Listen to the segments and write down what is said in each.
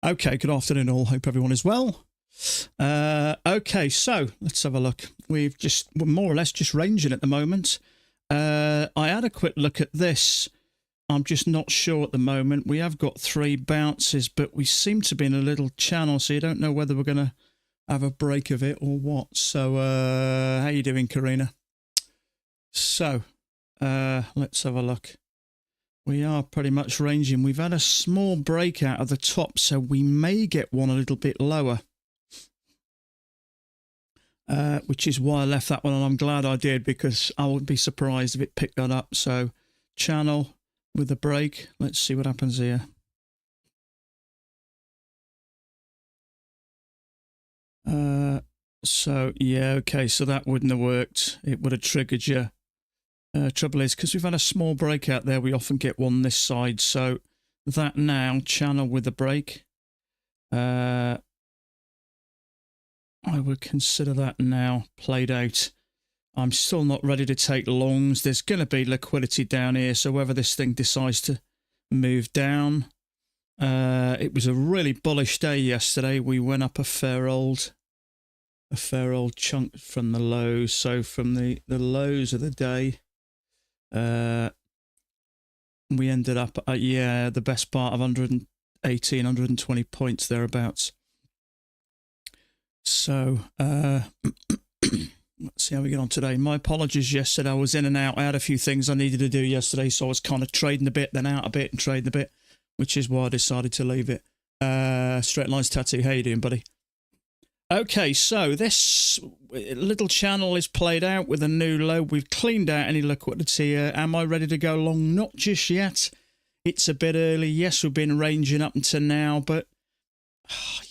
Okay, good afternoon all. Hope everyone is well. Okay, so let's have a look. We're more or less just ranging at the moment. I had a quick look at this. I'm just not sure at the moment. We have got 3 bounces, but we seem to be in a little channel, so you don't know whether we're going to have a break of it or what. So, how you doing, Karina? So, let's have a look. We are pretty much ranging. We've had a small break out of the top, so we may get one a little bit lower. Which is why I left that one, and I'm glad I did, because I would be surprised if it picked that up. So, channel with the break. Let's see what happens here. So, yeah, okay, so that wouldn't have worked. It would have triggered you. Trouble is, because we've had a small breakout there, we often get one this side. So that now, channel with the break. I would consider that now played out. I'm still not ready to take longs. There's going to be liquidity down here. So whether this thing decides to move down. It was a really bullish day yesterday. We went up a fair old chunk from the lows. So from the lows of the day, we ended up at, yeah, the best part of 118, 120 points thereabouts. So, let's see how we get on today. My apologies yesterday. I was in and out. I had a few things I needed to do yesterday, so I was kind of trading a bit, then out a bit, and trading a bit, which is why I decided to leave it. Straight Lines Tattoo, how you doing, buddy? Okay, so this little channel is played out with a new low. We've cleaned out any liquidity. Am I ready to go long? Not just yet. It's a bit early. Yes, we've been ranging up until now, but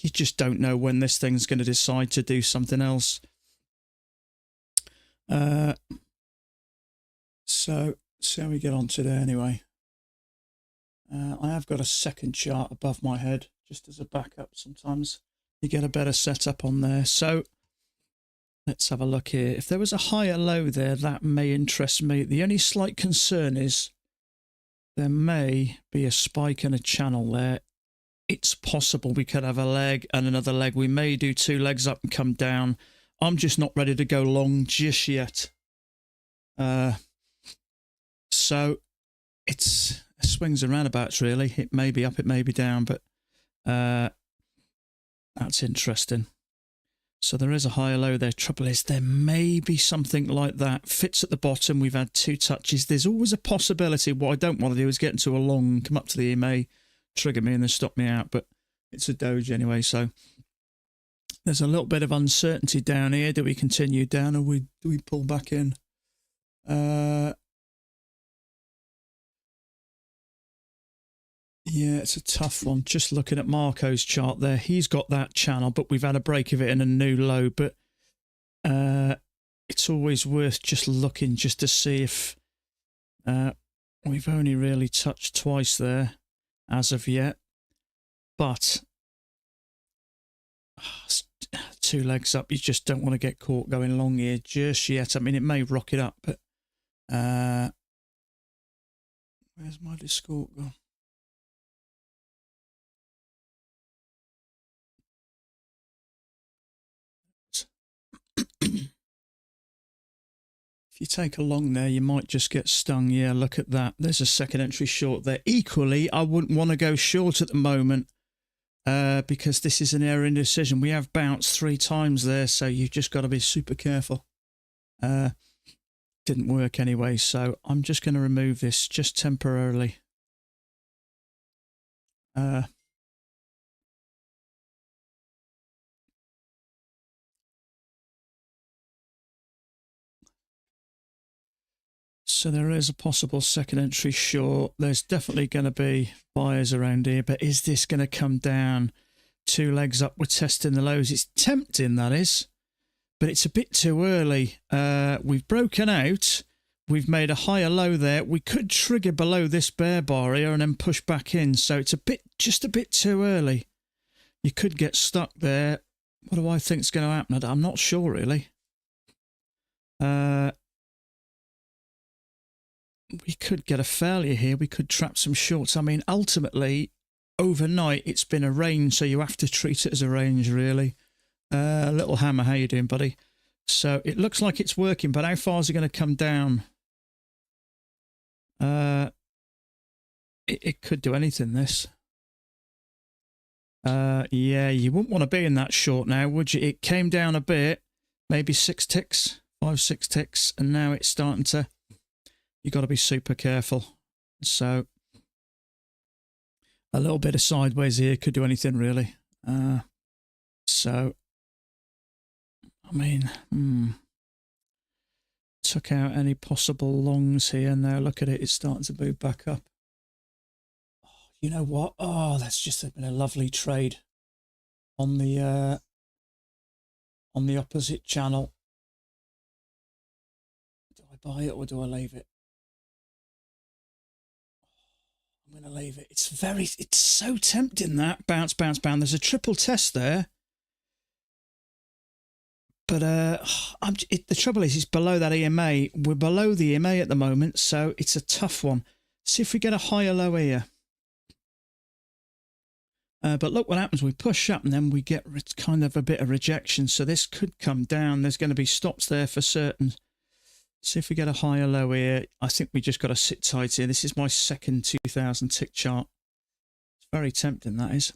you just don't know when this thing's going to decide to do something else. So, see how we get on today anyway. I have got a second chart above my head, just as a backup sometimes. You get a better setup on there. So let's have a look here. If there was a higher low there, that may interest me. The only slight concern is there may be a spike in a channel there. It's possible we could have a leg and another leg. We may do 2 legs up and come down. I'm just not ready to go long just yet. So it swings and roundabouts really. It may be up, it may be down, but that's interesting. So there is a higher low there. Trouble is, there may be something like that. Fits at the bottom. We've had 2 touches. There's always a possibility. What I don't want to do is get into a long, come up to the EMA, trigger me and then stop me out. But it's a doge anyway. So there's a little bit of uncertainty down here. Do we continue down or do we pull back in? Yeah, it's a tough one. Just looking at Marco's chart there, he's got that channel, but we've had a break of it in a new low. But it's always worth just looking just to see if we've only really touched twice there as of yet. But 2 legs up, you just don't want to get caught going long here just yet. I mean, it may rock it up, but where's my Discord gone? If you take a long there, you might just get stung. Yeah, look at that. There's a second entry short there. Equally, I wouldn't want to go short at the moment because this is an error indecision. We have bounced 3 times there, so you've just got to be super careful. Didn't work anyway, so I'm just going to remove this just temporarily. So there is a possible second entry short. There's definitely going to be buyers around here, but is this going to come down 2 legs up? We're testing the lows. It's tempting, that is, but it's a bit too early. We've broken out. We've made a higher low there. We could trigger below this bear bar here and then push back in. So it's just a bit too early. You could get stuck there. What do I think is going to happen? I'm not sure, really. We could get a failure here. We could trap some shorts. I mean, ultimately, overnight it's been a range, so you have to treat it as a range, really. Little Hammer, how you doing, buddy? So it looks like it's working, but how far is it going to come down? It could do anything, this. Yeah, you wouldn't want to be in that short now, would you? It came down a bit, maybe 6 ticks, 5, 6 ticks, and now it's starting to... You've got to be super careful. So a little bit of sideways here could do anything, really. So, I mean, took out any possible longs here. Now look at it, it's starting to move back up. Oh, you know what? Oh, that's just been a lovely trade on the opposite channel. Do I buy it or do I leave it? I'm going to leave it. It's so tempting, that bounce, bounce, bounce. There's a triple test there. But the trouble is, it's below that EMA. We're below the EMA at the moment, so it's a tough one. See if we get a higher low here. But look what happens. We push up and then we get kind of a bit of rejection. So this could come down. There's going to be stops there for certain. See if we get a higher low here. I think we just got to sit tight here. This is my second 2000 tick chart. It's very tempting, that is.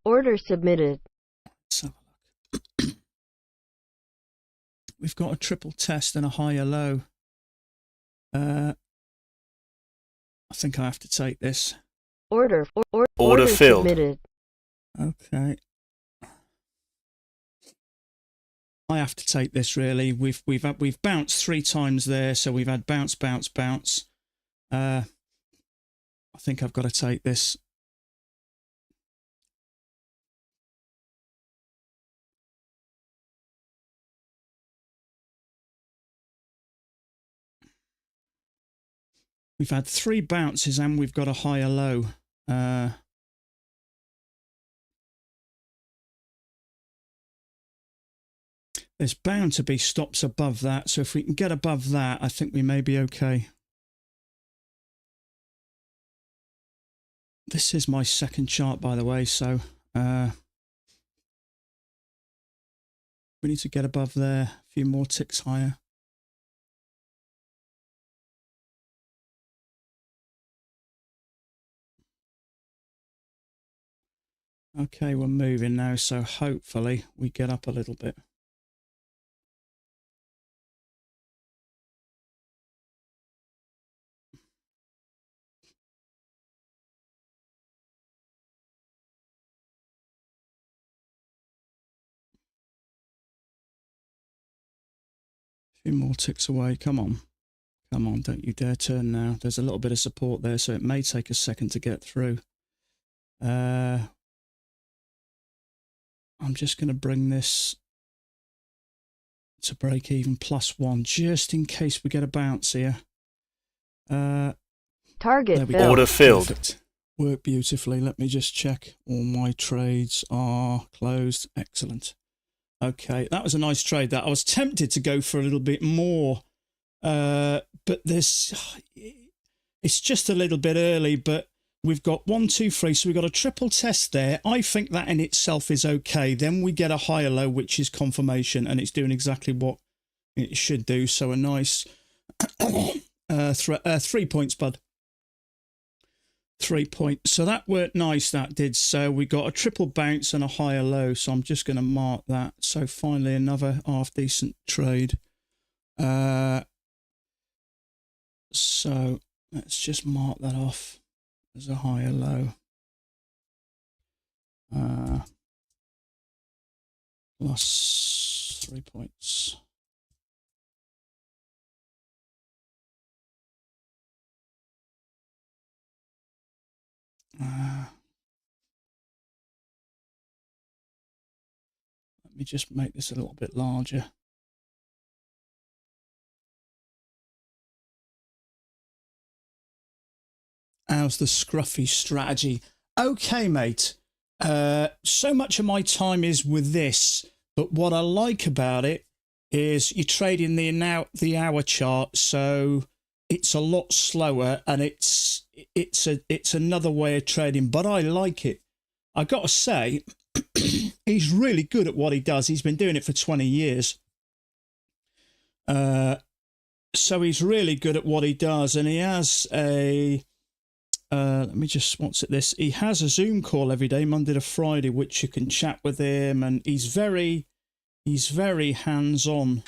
Order submitted. Let's have a look. We've got a triple test and a higher low. I think I have to take this. Order filled. Submitted. Okay. I have to take this, really. We've bounced 3 times there, so we've had bounce, bounce, bounce. I think I've got to take this. We've had 3 bounces and we've got a higher low. There's bound to be stops above that, so if we can get above that, I think we may be okay. This is my second chart, by the way, so we need to get above there, a few more ticks higher. Okay, we're moving now, so hopefully we get up a little bit. A few more ticks away, come on. Come on, don't you dare turn now. There's a little bit of support there, so it may take a second to get through. I'm just going to bring this to break even +1, just in case we get a bounce here. Target filled. Order filled. Perfect. Worked beautifully. Let me just check. All my trades are closed. Excellent. Okay, that was a nice trade. That I was tempted to go for a little bit more, but it's just a little bit early. But we've got 1, 2, 3, so we've got a triple test there. I think that in itself is okay. Then we get a higher low, which is confirmation, and it's doing exactly what it should do. So a nice 3 points, bud. 3 points. So that worked nice, that did. So we got a triple bounce and a higher low. So I'm just going to mark that. So finally another half decent trade. So let's just mark that off. There's a higher low. Plus 3 points. Let me just make this a little bit larger. How's the scruffy strategy? Okay, mate. So much of my time is with this, but what I like about it is you trade in the hour chart, so it's a lot slower, and it's another way of trading, but I like it. I got to say, he's really good at what he does. He's been doing it for 20 years. So he's really good at what he does, and he has a let me just he has a Zoom call every day, Monday to Friday, which you can chat with him, and he's very hands-on.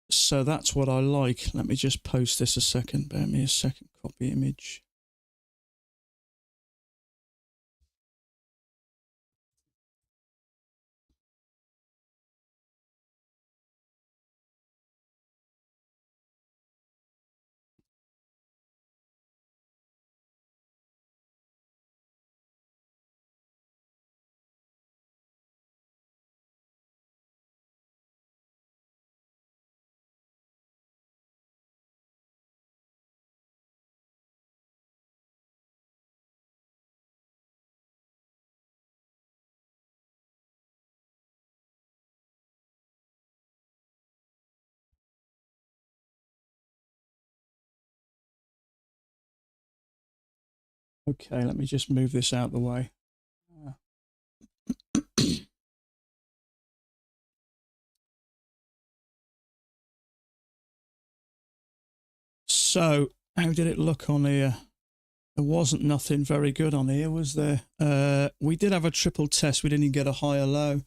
So that's what I like. Let me just post this a second. Bear me a second. Copy image. Okay, let me just move this out of the way. So, how did it look on here? There wasn't nothing very good on here, was there? We did have a triple test. We didn't get a high or low.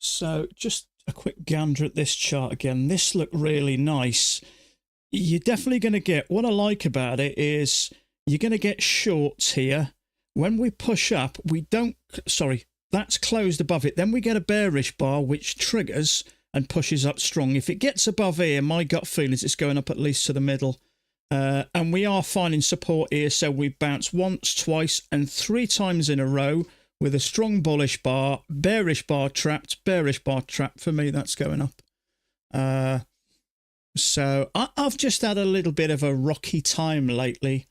So just a quick gander at this chart again. This looked really nice. You're definitely going to get, what I like about it is you're going to get shorts here. When we push up, we don't, sorry, that's closed above it. Then we get a bearish bar, which triggers and pushes up strong. If it gets above here, my gut feeling is it's going up at least to the middle. And we are finding support here. So we bounced once, twice, and 3 times in a row with a strong bullish bar, bearish bar trapped, bearish bar trapped. For me, that's going up. So I've just had a little bit of a rocky time lately.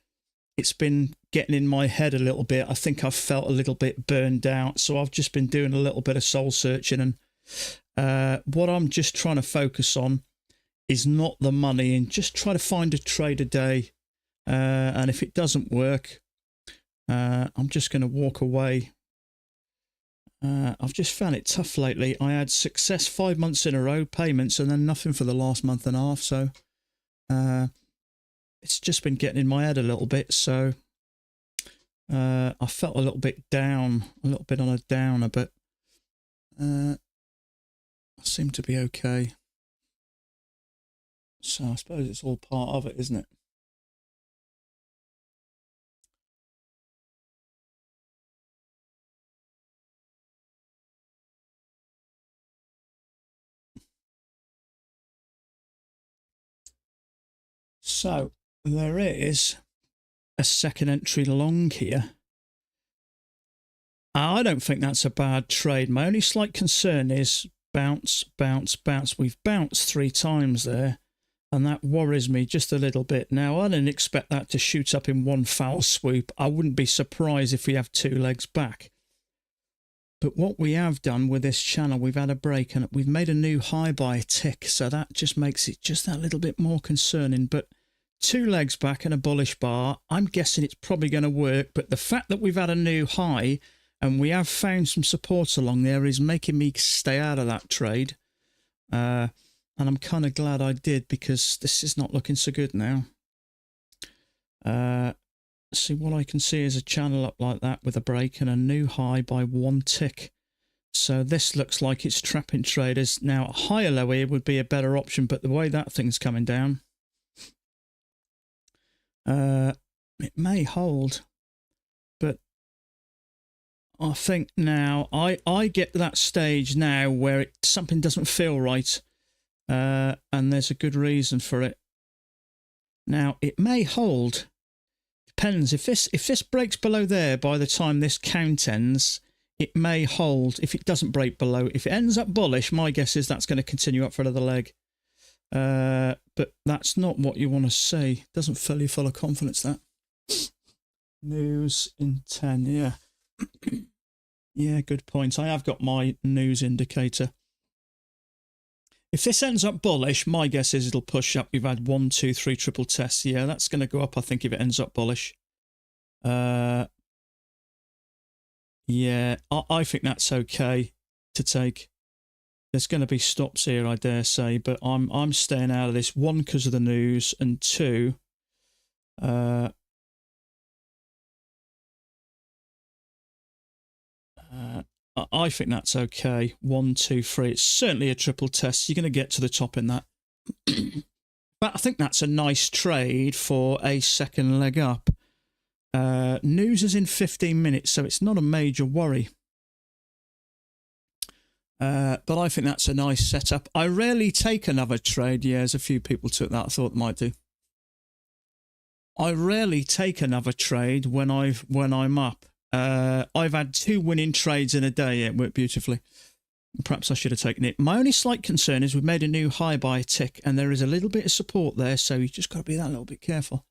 It's been getting in my head a little bit. I think I've felt a little bit burned out. So I've just been doing a little bit of soul searching. And what I'm just trying to focus on is not the money, and just try to find a trade a day. And if it doesn't work, I'm just going to walk away. I've just found it tough lately. I had success 5 months in a row, payments, and then nothing for the last month and a half. So it's just been getting in my head a little bit. So I felt a little bit down, a little bit on a downer, but I seem to be okay. So I suppose it's all part of it, isn't it? So there is a second entry long here. I don't think that's a bad trade. My only slight concern is bounce, bounce, bounce. We've bounced 3 times there, and that worries me just a little bit. Now, I didn't expect that to shoot up in one foul swoop. I wouldn't be surprised if we have 2 legs back. But what we have done with this channel, we've had a break and we've made a new high by a tick. So that just makes it just that little bit more concerning. But 2 legs back and a bullish bar, I'm guessing it's probably going to work. But the fact that we've had a new high and we have found some support along there is making me stay out of that trade. And I'm kind of glad I did, because this is not looking so good now. See, what I can see is a channel up like that with a break and a new high by 1 tick. So this looks like it's trapping traders. Now, a higher low here would be a better option, but the way that thing's coming down, it may hold. But I think now, I get to that stage now where something doesn't feel right. And there's a good reason for it. Now, it may hold. Depends. If this breaks below there by the time this count ends, it may hold. If it doesn't break below, if it ends up bullish, my guess is that's going to continue up for another leg. But but that's not what you want to see. Doesn't fill you full of confidence, that. News in 10, yeah. Yeah, good point. I have got my news indicator. If this ends up bullish, my guess is it'll push up. We've had 1, 2, 3 triple tests. Yeah, that's going to go up, I think, if it ends up bullish. Yeah, I think that's okay to take. There's going to be stops here, I dare say, but I'm staying out of this. 1, because of the news, and 2, I think that's okay. 1, 2, 3. It's certainly a triple test. You're going to get to the top in that. But I think that's a nice trade for a second leg up. News is in 15 minutes, so it's not a major worry. But I think that's a nice setup. I rarely take another trade. Yeah, there's a few people took that. I thought they might do. I rarely take another trade when I'm up. I've had 2 winning trades in a day. It worked beautifully. Perhaps I should have taken it. My only slight concern is we've made a new high by a tick, and there is a little bit of support there, so you just got to be that little bit careful.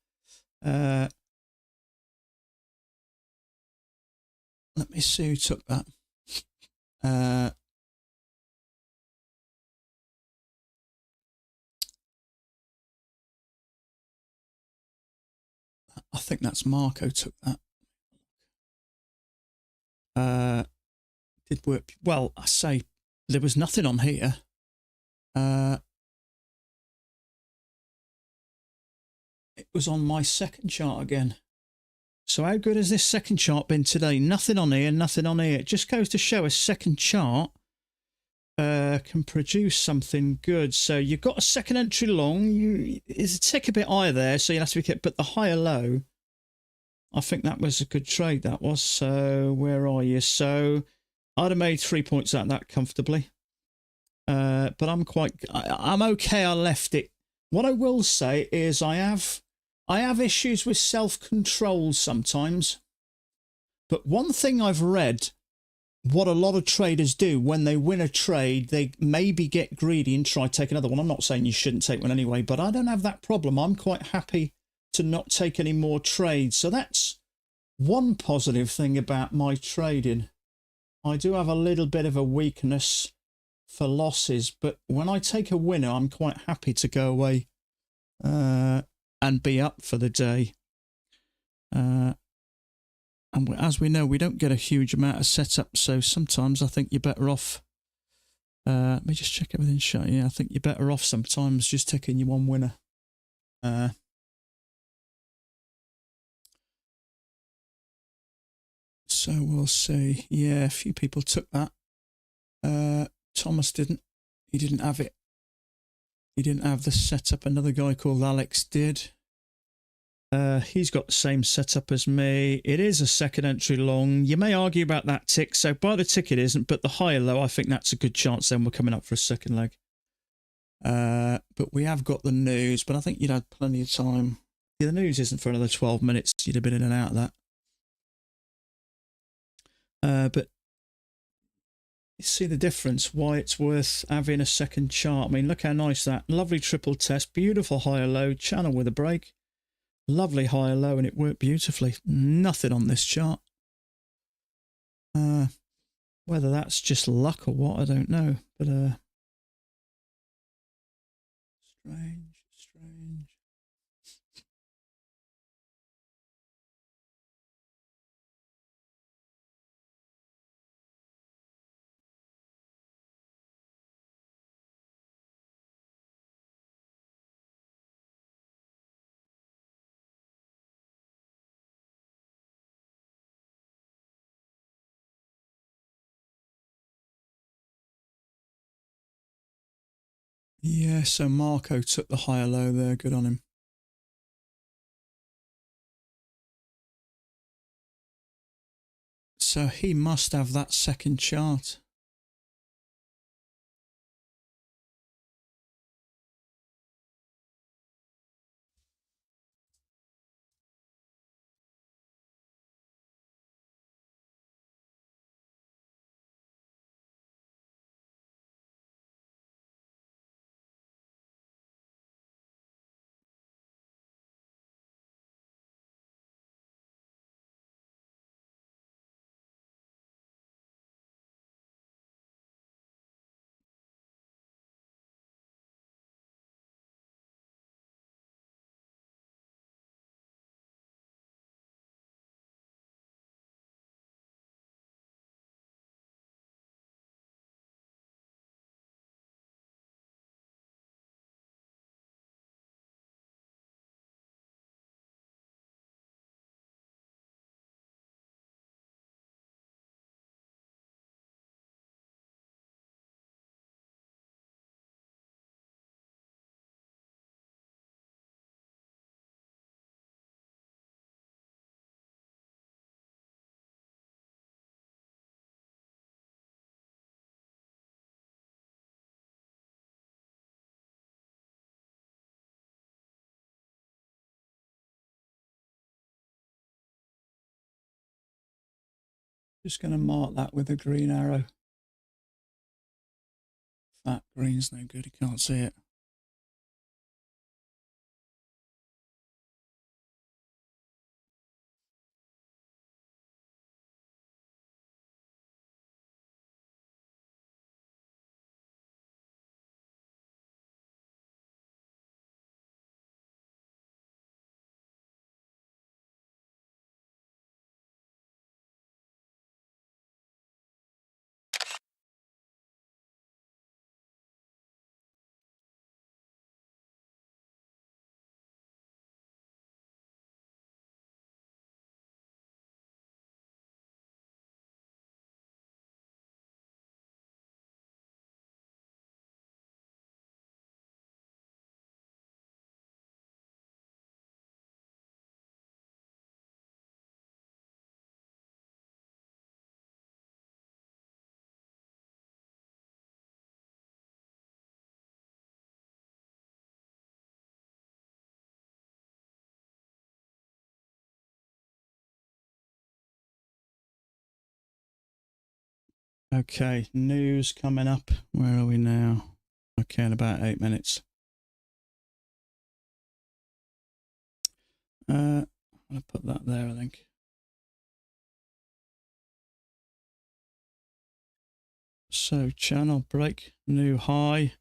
Let me see who took that. I think that's Marco took that. Did work well. I say there was nothing on here. It was on my second chart again. So how good has this second chart been today? Nothing on here, nothing on here. It just goes to show a second chart can produce something good. So you've got a second entry long. It's a tick a bit higher there, so you'll have to be careful. But the higher low, I think that was a good trade, that was. So where are you? So I'd have made 3 points out of that comfortably. But I'm okay. I left it. What I will say is I have issues with self-control sometimes. But one thing I've read, what a lot of traders do when they win a trade, they maybe get greedy and try to take another one. I'm not saying you shouldn't take one anyway, but I don't have that problem. I'm quite happy to not take any more trades. So that's one positive thing about my trading. I do have a little bit of a weakness for losses, but when I take a winner, I'm quite happy to go away and be up for the day. And as we know, we don't get a huge amount of setup, so sometimes I think you're better off. Let me just check everything shut. Yeah, I think you're better off sometimes just taking your one winner. So we'll see. Yeah, a few people took that. Thomas didn't. He didn't have it. He didn't have the setup. Another guy called Alex did. He's got the same setup as me. It is a second entry long. You may argue about that tick. So by the tick it isn't, but the higher low, I think that's a good chance then we're coming up for a second leg. But we have got the news, but I think you'd had plenty of time. Yeah, the news isn't for another 12 minutes. You'd have been in and out of that. But you see the difference, why it's worth having a second chart. I mean, look how nice that. Lovely triple test, beautiful higher low, channel with a break. Lovely higher low, and it worked beautifully. Nothing on this chart. Whether that's just luck or what, I don't know. But strange. Yeah, so Marco took the higher low there. Good on him. So he must have that second chart. Just going to mark that with a green arrow. That green's no good, you can't see it. Okay, news coming up. Where are we now? Okay, in about 8 minutes. I'm going to put that there, I think. So, channel break, new high.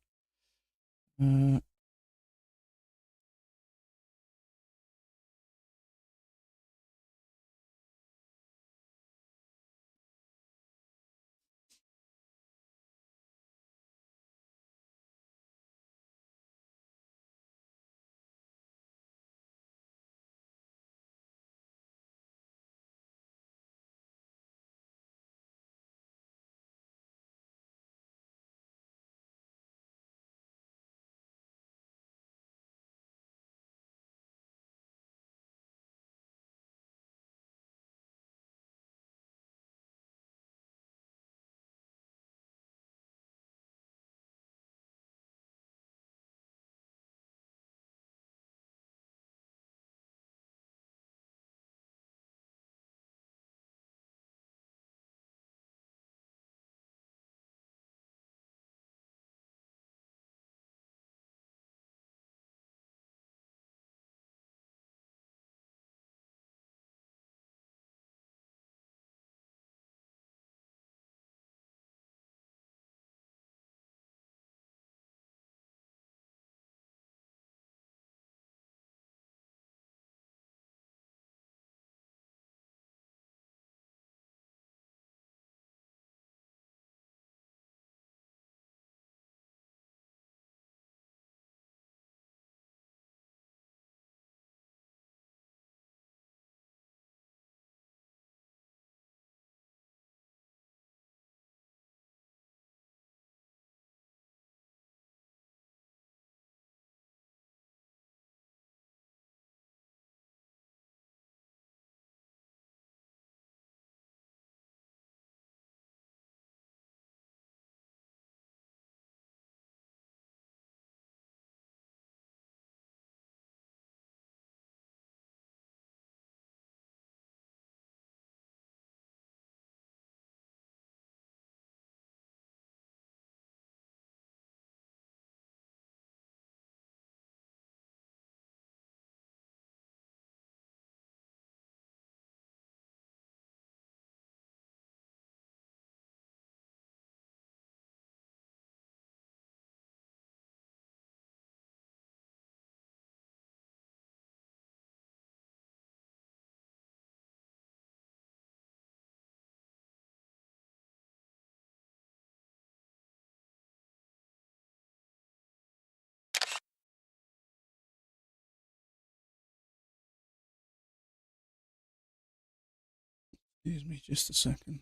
Excuse me just a second.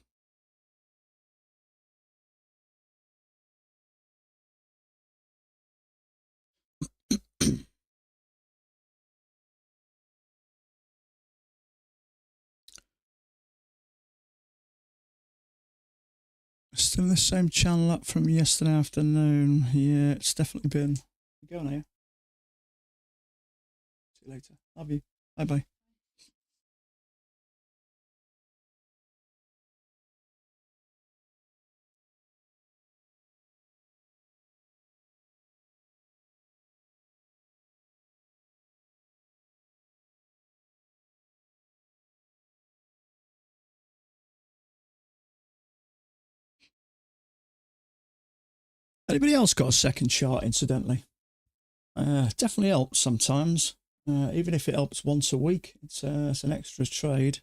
Still the same channel up from yesterday afternoon. Yeah, it's definitely been. Go on here. See you later. Love you. Bye bye. Anybody else got a second chart, incidentally? Definitely helps sometimes. Even if it helps once a week, it's an extra trade.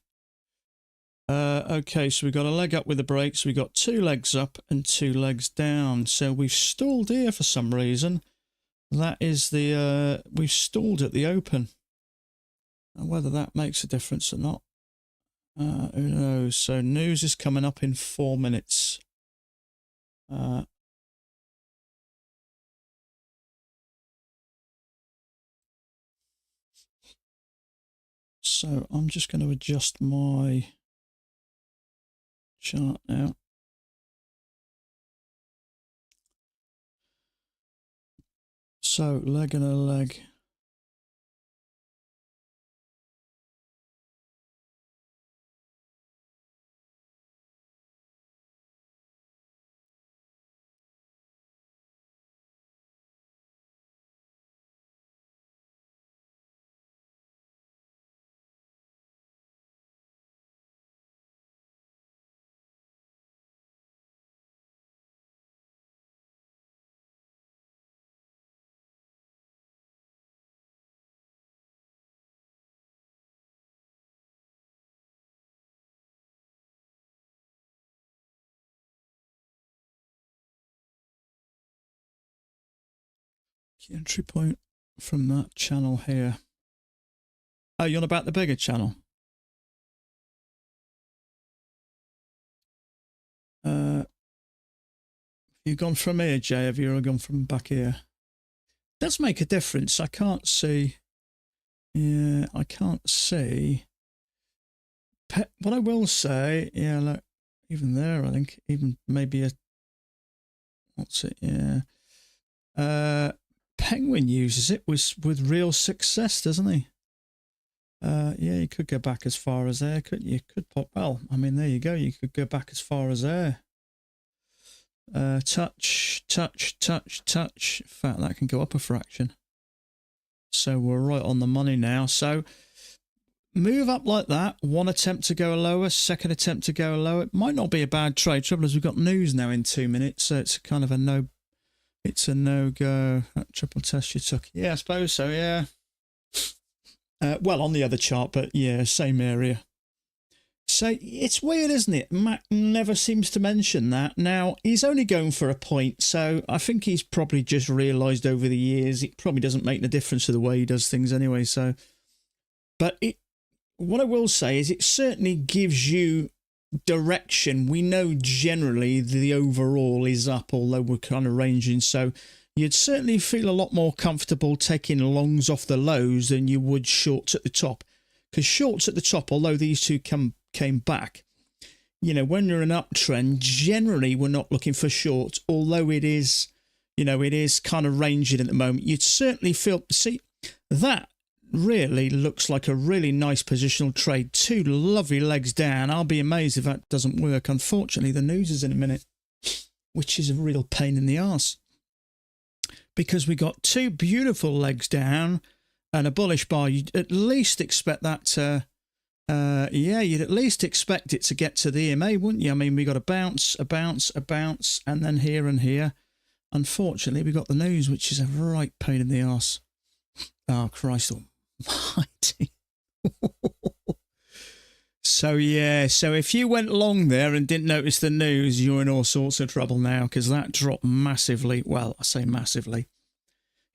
Okay, so we've got a leg up with the brakes. We've got 2 legs up and 2 legs down. So we've stalled here for some reason. That is the, we've stalled at the open. And whether that makes a difference or not, who knows? So news is coming up in 4 minutes. So I'm just going to adjust my chart now. So leg and a leg. Key entry point from that channel here. Oh, you're on about the bigger channel? You've gone from here, Jay, have you, or gone from back here? It does make a difference. I can't see. Yeah, I can't see. What I will say, yeah, look, even there, I think, even maybe a, what's it, yeah. Penguin uses it with real success, doesn't he? Yeah, you could go back as far as there, couldn't you? Could pop, well, I mean, there you go. You could go back as far as there. Touch, touch, touch, touch. In fact, that can go up a fraction. So we're right on the money now. So move up like that. One attempt to go lower, second attempt to go lower. It might not be a bad trade. Trouble is we've got news now in 2 minutes, so it's kind of a no. It's a no-go. That triple test you took. Yeah, I suppose so, yeah. Well, on the other chart, but yeah, same area. So it's weird, isn't it? Mac never seems to mention that. Now, he's only going for a point, so I think he's probably just realised over the years it probably doesn't make a difference to the way he does things anyway. So, but what I will say is it certainly gives you direction. We know generally the overall is up, although we're kind of ranging. So you'd certainly feel a lot more comfortable taking longs off the lows than you would shorts at the top. Because shorts at the top, although these two came back, you know, when you're in an uptrend, generally we're not looking for shorts, although it is, you know, it is kind of ranging at the moment. You'd certainly feel, see, that really looks like a really nice positional trade. 2 lovely legs down. I'll be amazed if that doesn't work. Unfortunately, the news is in a minute, which is a real pain in the arse. Because we got 2 beautiful legs down and a bullish bar. You'd at least expect that to, yeah, you'd at least expect it to get to the EMA, wouldn't you? I mean, we got a bounce, a bounce, a bounce, and then here and here. Unfortunately, we got the news, which is a right pain in the arse. Oh, Christ almighty. So, yeah, so if you went long there and didn't notice the news, you're in all sorts of trouble now, because that dropped massively. Well, I say massively.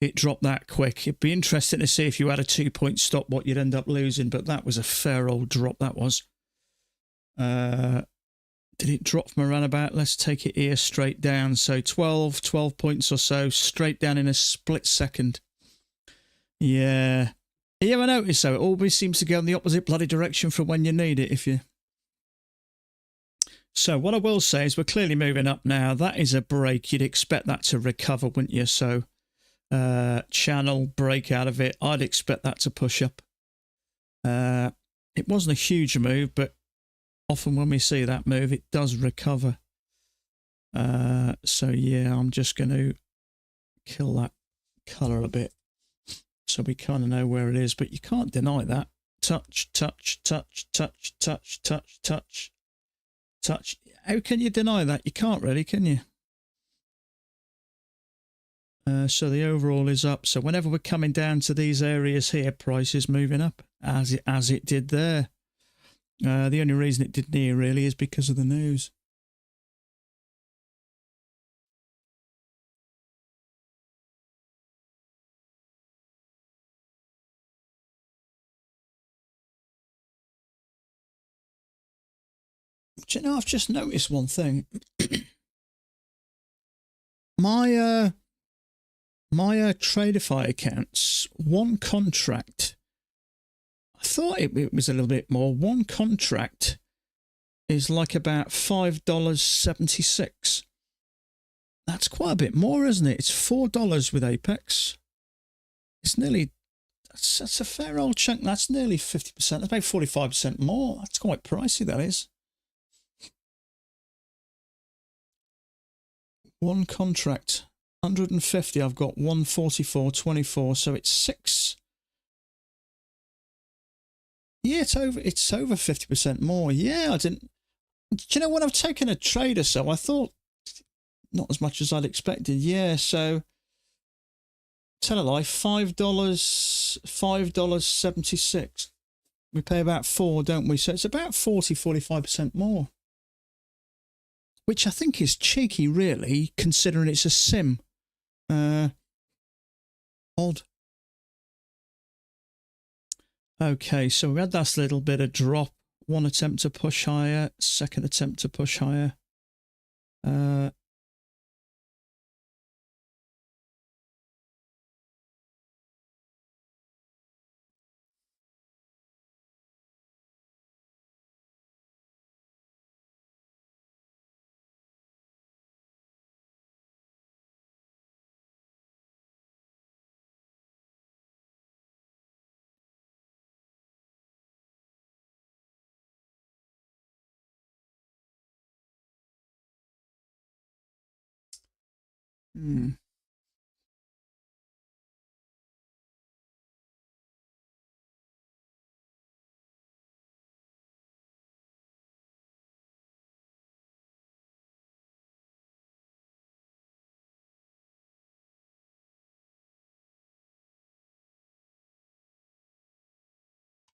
It dropped that quick. It'd be interesting to see if you had a 2-point stop, what you'd end up losing, but that was a fair old drop, that was. Did it drop from around about? Let's take it here straight down. So 12 points or so, straight down in a split second. Yeah. You ever notice, though, it always seems to go in the opposite bloody direction from when you need it, if you... So what I will say is we're clearly moving up now. That is a break. You'd expect that to recover, wouldn't you? So channel, break out of it. I'd expect that to push up. It wasn't a huge move, but often when we see that move, it does recover. So yeah, I'm just going to kill that colour a bit. So we kind of know where it is, but you can't deny that. Touch, touch, touch, touch, touch, touch, touch, touch. How can you deny that? You can't really, can you? So the overall is up. So whenever we're coming down to these areas here, price is moving up as it did there. The only reason it didn't here really is because of the news. Do you know, I've just noticed one thing. My Tradeify accounts, one contract, I thought it was a little bit more. One contract is like about $5.76. That's quite a bit more, isn't it? It's $4 with Apex. It's nearly, that's a fair old chunk. That's nearly 50%. That's about 45% more. That's quite pricey, that is. One contract, 150. I've got 144.24, so it's 6. Yeah, it's over 50% more. Yeah, I didn't. Do you know when I've taken a trade or so, I thought not as much as I'd expected. Yeah, so tell a lie, $5.76. We pay about $4, don't we? So it's about 45% more. Which I think is cheeky, really, considering it's a sim. Odd. Okay, so we had that little bit of drop. One attempt to push higher, second attempt to push higher.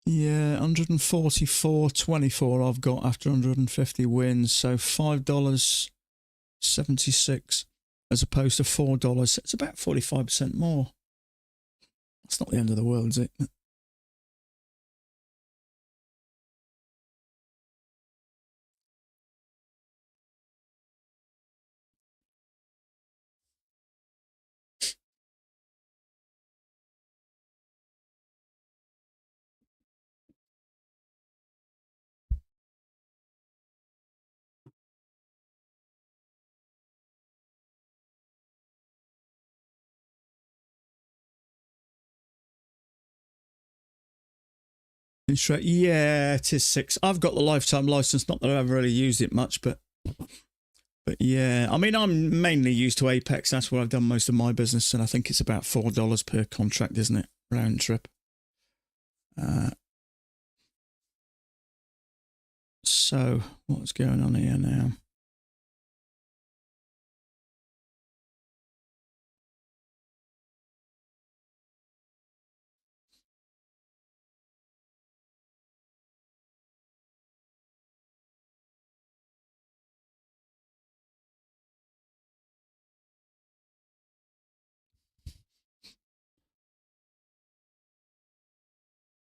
Yeah, 144.24 I've got after 150 wins, so $5.76 as opposed to $4. It's about 45% more. That's not the end of the world, is it? Yeah, it is 6. I've got the lifetime license, not that I've ever really used it much, but yeah, I mean, I'm mainly used to Apex. That's where I've done most of my business, and I think it's about $4 per contract, isn't it? Round trip. So what's going on here now?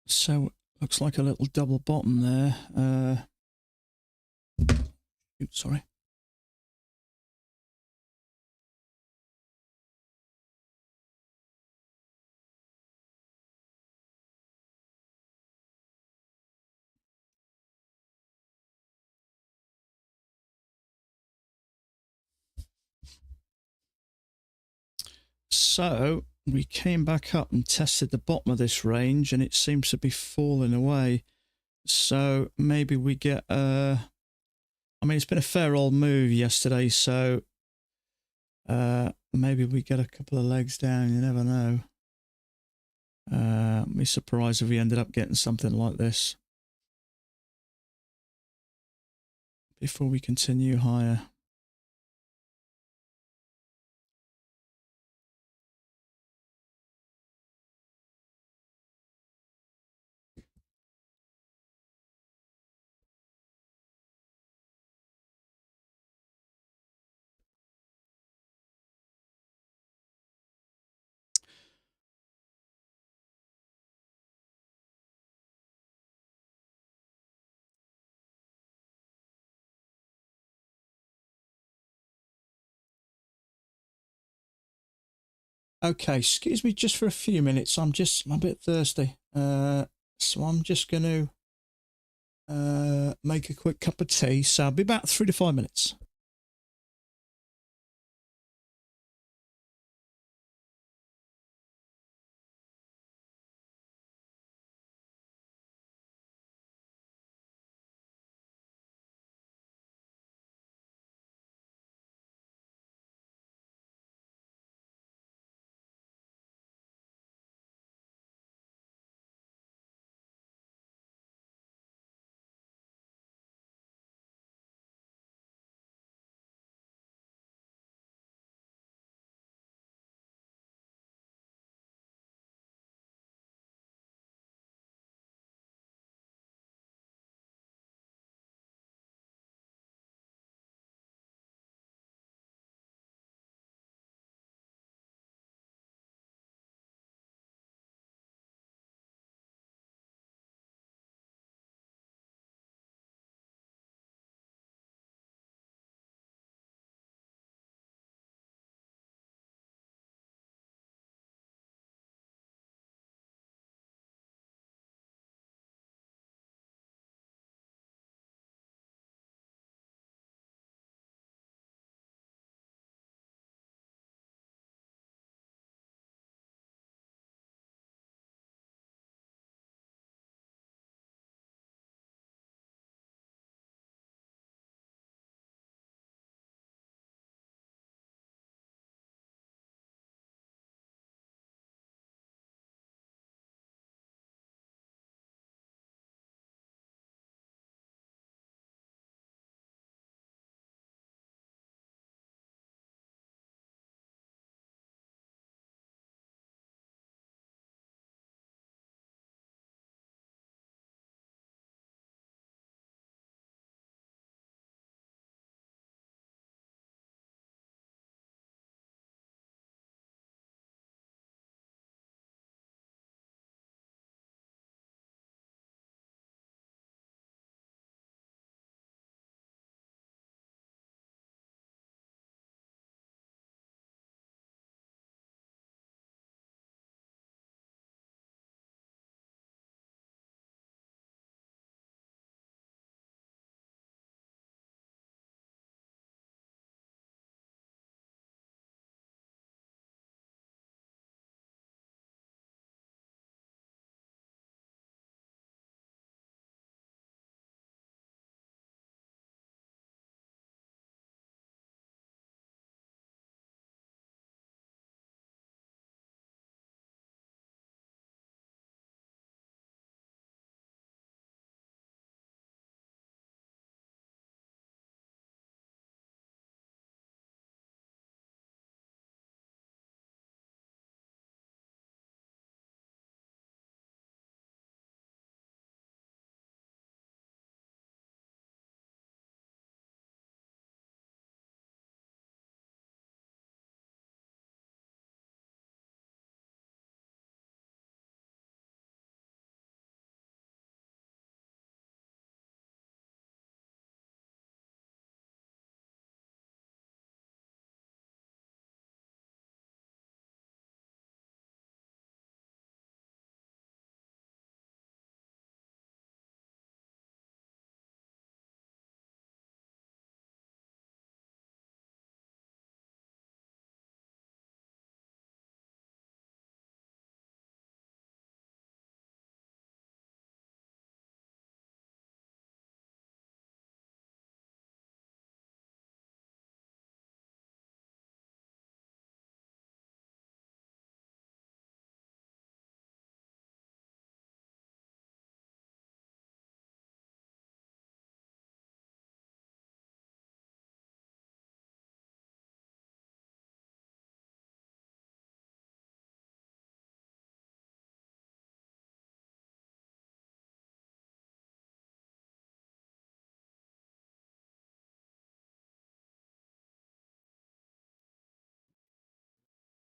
So looks like a little double bottom there. Oops, sorry. So we came back up and tested the bottom of this range, and it seems to be falling away. So maybe we get I mean, it's been a fair old move yesterday, so maybe we get a couple of legs down. You never know. I'd be surprised if we ended up getting something like this before we continue higher. Okay, excuse me just for a few minutes. I'm a bit thirsty. So I'm just going to make a quick cup of tea. So I'll be about 3 to 5 minutes.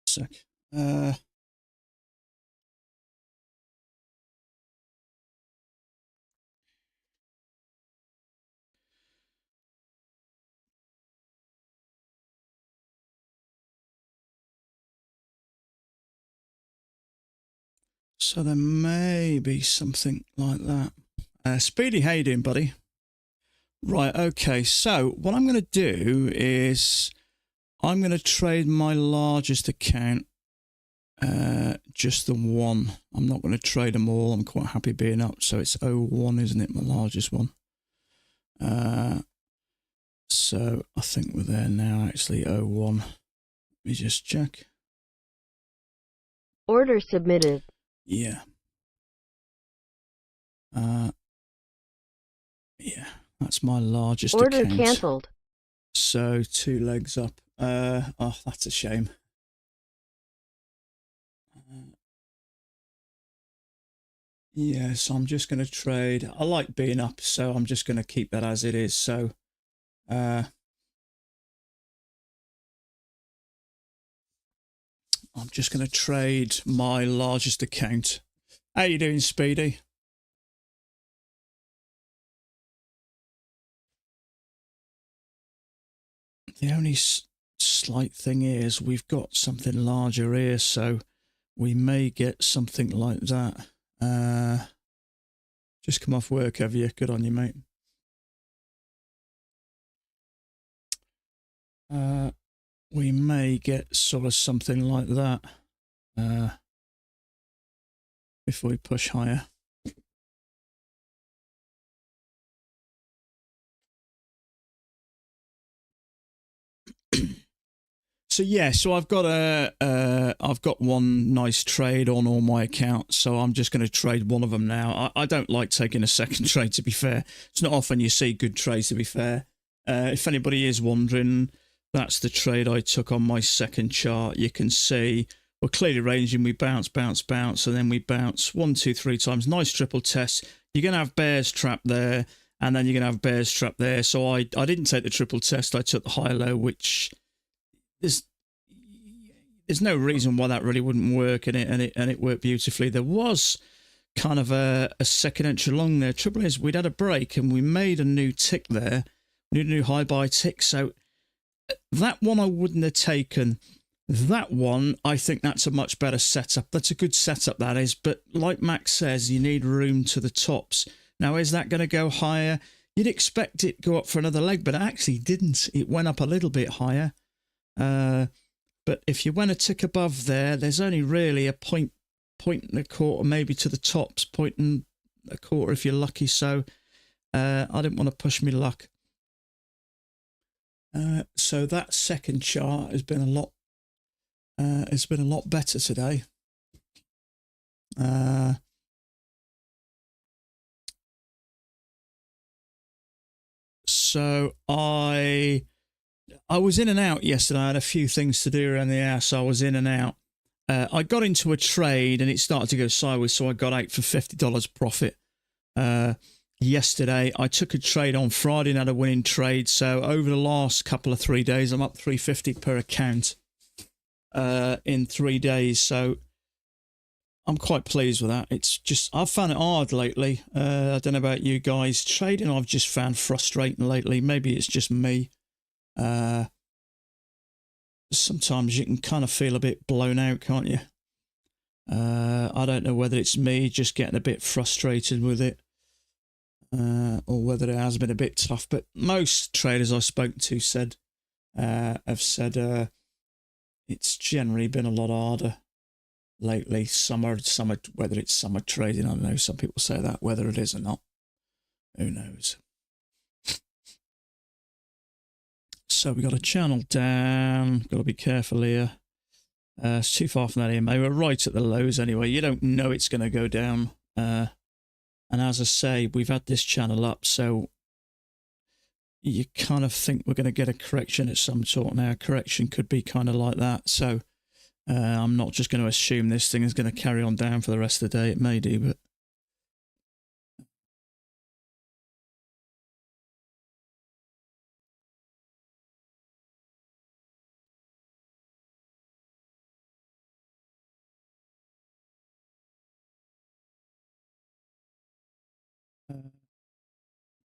Sec. So there may be something like that. Speedy, how you doing, buddy? Right, okay, so what I'm going to do is I'm going to trade my largest account, just the one. I'm not going to trade them all. I'm quite happy being up. So it's 01, isn't it, my largest one? So I think we're there now, actually, 01. Let me just check. Order submitted. Yeah. Yeah, that's my largest Order account. cancelled. So 2 legs up. Oh, that's a shame. Yeah, so I'm just going to trade. I like being up, so I'm just going to keep that as it is. So, I'm just going to trade my largest account. How you doing, Speedy? The only slight thing is we've got something larger here, so we may get something like that. Just come off work, have you? Good on you, mate. We may get sort of something like that if we push higher. So yeah, so I've got I've got one nice trade on all my accounts, so I'm just going to trade one of them now. I don't like taking a second trade, to be fair. It's not often you see good trades, to be fair. If anybody is wondering, that's the trade I took on my second chart. You can see we're clearly ranging. We bounce, bounce, bounce, and then we bounce 1, 2, 3 times. Nice triple test. You're going to have bears trap there, and then you're going to have bears trap there. So I didn't take the triple test. I took the high-low, which... There's no reason why that really wouldn't work, and it worked beautifully. There was kind of a second entry long there. Trouble is, we'd had a break and we made a new tick there, a new high buy tick. So that one I wouldn't have taken. That one, I think that's a much better setup. That's a good setup, that is. But like Max says, you need room to the tops. Now, is that going to go higher? You'd expect it to go up for another leg, but it actually didn't. It went up a little bit higher. But if you went a tick above there, there's only really a point and a quarter, maybe to the tops, point and a quarter if you're lucky. So I didn't want to push me luck. So that second chart has been a lot. It's been a lot better today. So I was in and out yesterday. I had a few things to do around the house. So I was in and out. I got into a trade and it started to go sideways, so I got out for $50 profit. Yesterday, I took a trade on Friday and had a winning trade. So over the last couple of 3 days, I'm up $350 per account in 3 days. So I'm quite pleased with that. It's just, I've found it hard lately. I don't know about you guys. Trading, I've just found frustrating lately. Maybe it's just me. Sometimes you can kind of feel a bit blown out, can't you? I don't know whether it's me just getting a bit frustrated with it, or whether it has been a bit tough. But most traders I spoke to said, have said it's generally been a lot harder lately. Summer, whether it's summer trading, I don't know. Some people say that, whether it is or not, who knows. So we got a channel down. Got to be careful here. It's too far from that EMA. We're right at the lows anyway. You don't know it's going to go down. And as I say, we've had this channel up, so you kind of think we're going to get a correction at some sort now. Correction could be kind of like that. So I'm not just going to assume this thing is going to carry on down for the rest of the day. It may do, but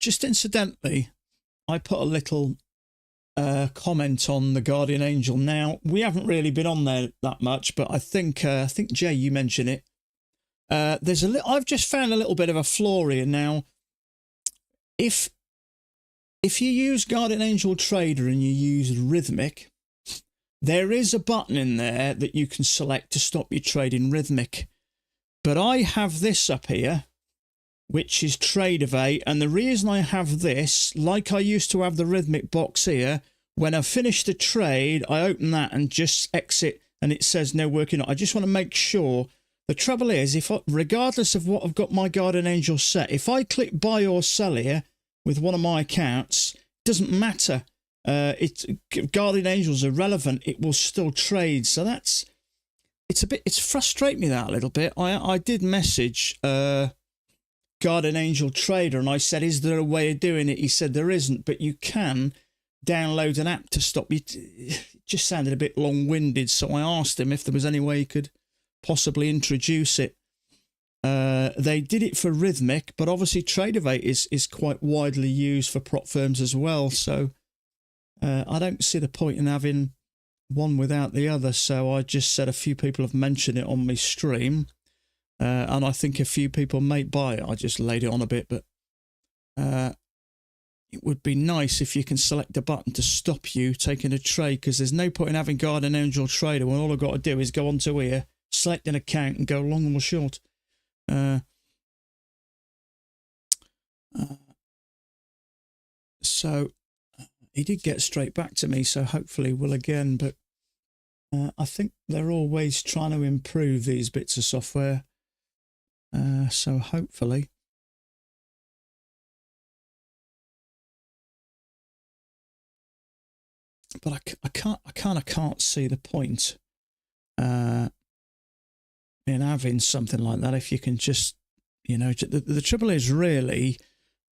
just incidentally, I put a little comment on the Guardian Angel. Now, we haven't really been on there that much, but I think Jay, you mentioned it. I've just found a little bit of a flaw here now. If you use Guardian Angel Trader and you use Rhythmic, there is a button in there that you can select to stop you trading Rhythmic. But I have this up here, which is Tradeovate, and the reason I have this, like I used to have the Rhythmic box here, when I finish the trade, I open that and just exit, and it says no working. I just want to make sure. The trouble is, regardless of what I've got my Guardian Angel set, if I click buy or sell here with one of my accounts, it doesn't matter. Guardian Angels are relevant. It will still trade. So it's frustrating me that a little bit. I did message Guardian Angel Trader and I said, is there a way of doing it? He said there isn't, but you can download an app to stop you. It just sounded a bit long-winded, so I asked him if there was any way he could possibly introduce it. They did it for Rhythmic, but obviously Tradeovate is quite widely used for prop firms as well, so I don't see the point in having one without the other. So I just said a few people have mentioned it on my stream, and I think a few people may buy it. I just laid it on a bit, but it would be nice if you can select a button to stop you taking a trade, because there's no point in having Guardian Angel Trader when all I've got to do is go onto here, select an account and go long or short. So he did get straight back to me, so hopefully we'll again, but I think they're always trying to improve these bits of software, so hopefully. But I kind of can't see the point in having something like that if you can just, the trouble is really,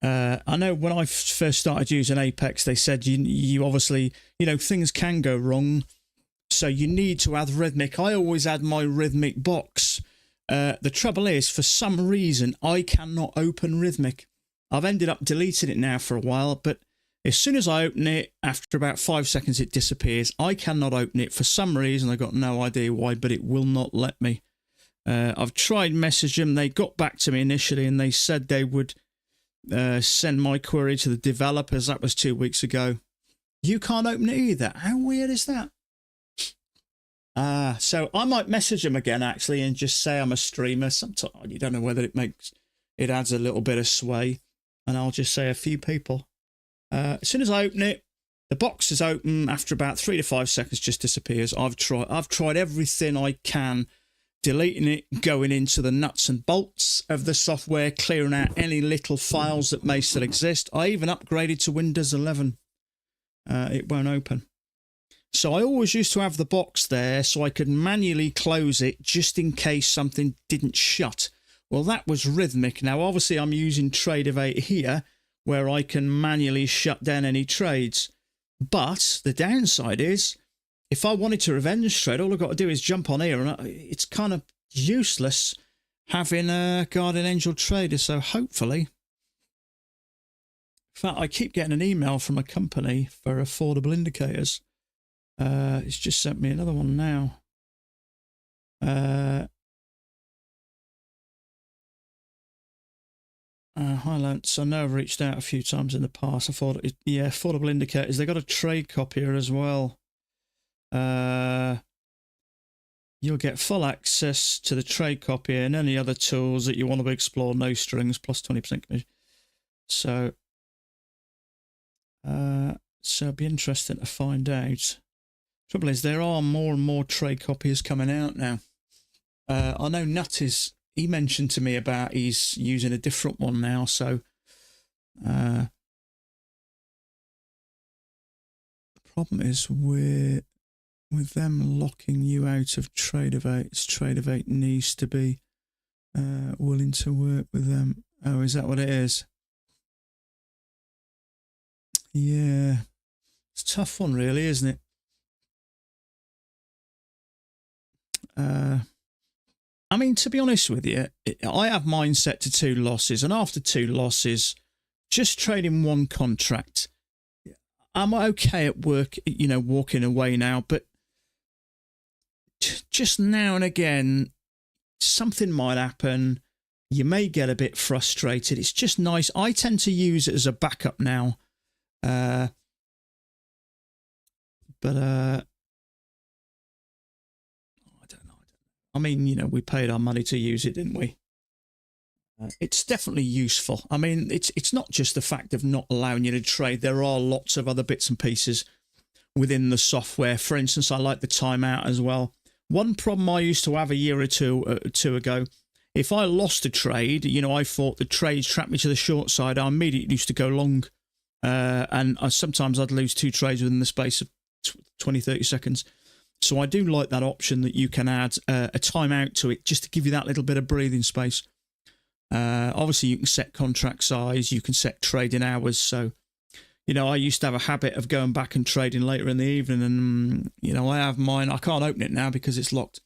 I know when I first started using Apex, they said you obviously, things can go wrong, so you need to add Rhythmic. I always add my Rhythmic box. The trouble is, for some reason, I cannot open Rhythmic. I've ended up deleting it now for a while, but as soon as I open it, after about 5 seconds, it disappears. I cannot open it for some reason. I've got no idea why, but it will not let me. I've tried messaging them. They got back to me initially and they said they would send my query to the developers. That was 2 weeks ago. You can't open it either. How weird is that? So I might message them again, actually, and just say I'm a streamer. Sometimes you don't know whether it adds a little bit of sway. And I'll just say a few people. As soon as I open it, the box is open. After about 3 to 5 seconds, just disappears. I've tried everything I can, deleting it, going into the nuts and bolts of the software, clearing out any little files that may still exist. I even upgraded to Windows 11. It won't open. So I always used to have the box there so I could manually close it just in case something didn't shut. Well, that was Rhythmic. Now, obviously, I'm using Tradeovate here, where I can manually shut down any trades. But the downside is, if I wanted to revenge trade, all I've got to do is jump on here, and it's kind of useless having a Guardian Angel Trader. So hopefully, in fact, I keep getting an email from a company for affordable indicators. It's just sent me another one now. Hi Lance, I know I've reached out a few times in the past. I thought, yeah, affordable indicators. They got a trade copier as well. You'll get full access to the trade copier and any other tools that you want to explore. No strings, plus 20% commission. So it'd be interesting to find out. Trouble is, there are more and more trade copiers coming out now. I know he mentioned to me about he's using a different one now, so the problem is with them locking you out of Tradeovate, Tradeovate needs to be willing to work with them. Oh, is that what it is? Yeah, it's a tough one really, isn't it? I mean, to be honest with you, I have mine set to 2 losses, and after 2 losses, just trading one contract, I'm okay at work, walking away now, but just now and again, something might happen. You may get a bit frustrated. It's just nice. I tend to use it as a backup now. But I don't know. I mean, you know, we paid our money to use it, didn't we? It's definitely useful. I mean, it's not just the fact of not allowing you to trade. There are lots of other bits and pieces within the software. For instance, I like the timeout as well. One problem I used to have a year or two ago, if I lost a trade, you know, I thought the trades trapped me to the short side, I immediately used to go long. And sometimes I'd lose 2 trades within the space of 20, 30 seconds. So I do like that option that you can add a timeout to it just to give you that little bit of breathing space. Obviously, you can set contract size, you can set trading hours. So, you know, I used to have a habit of going back and trading later in the evening. And, you know, I have mine. I can't open it now because it's locked.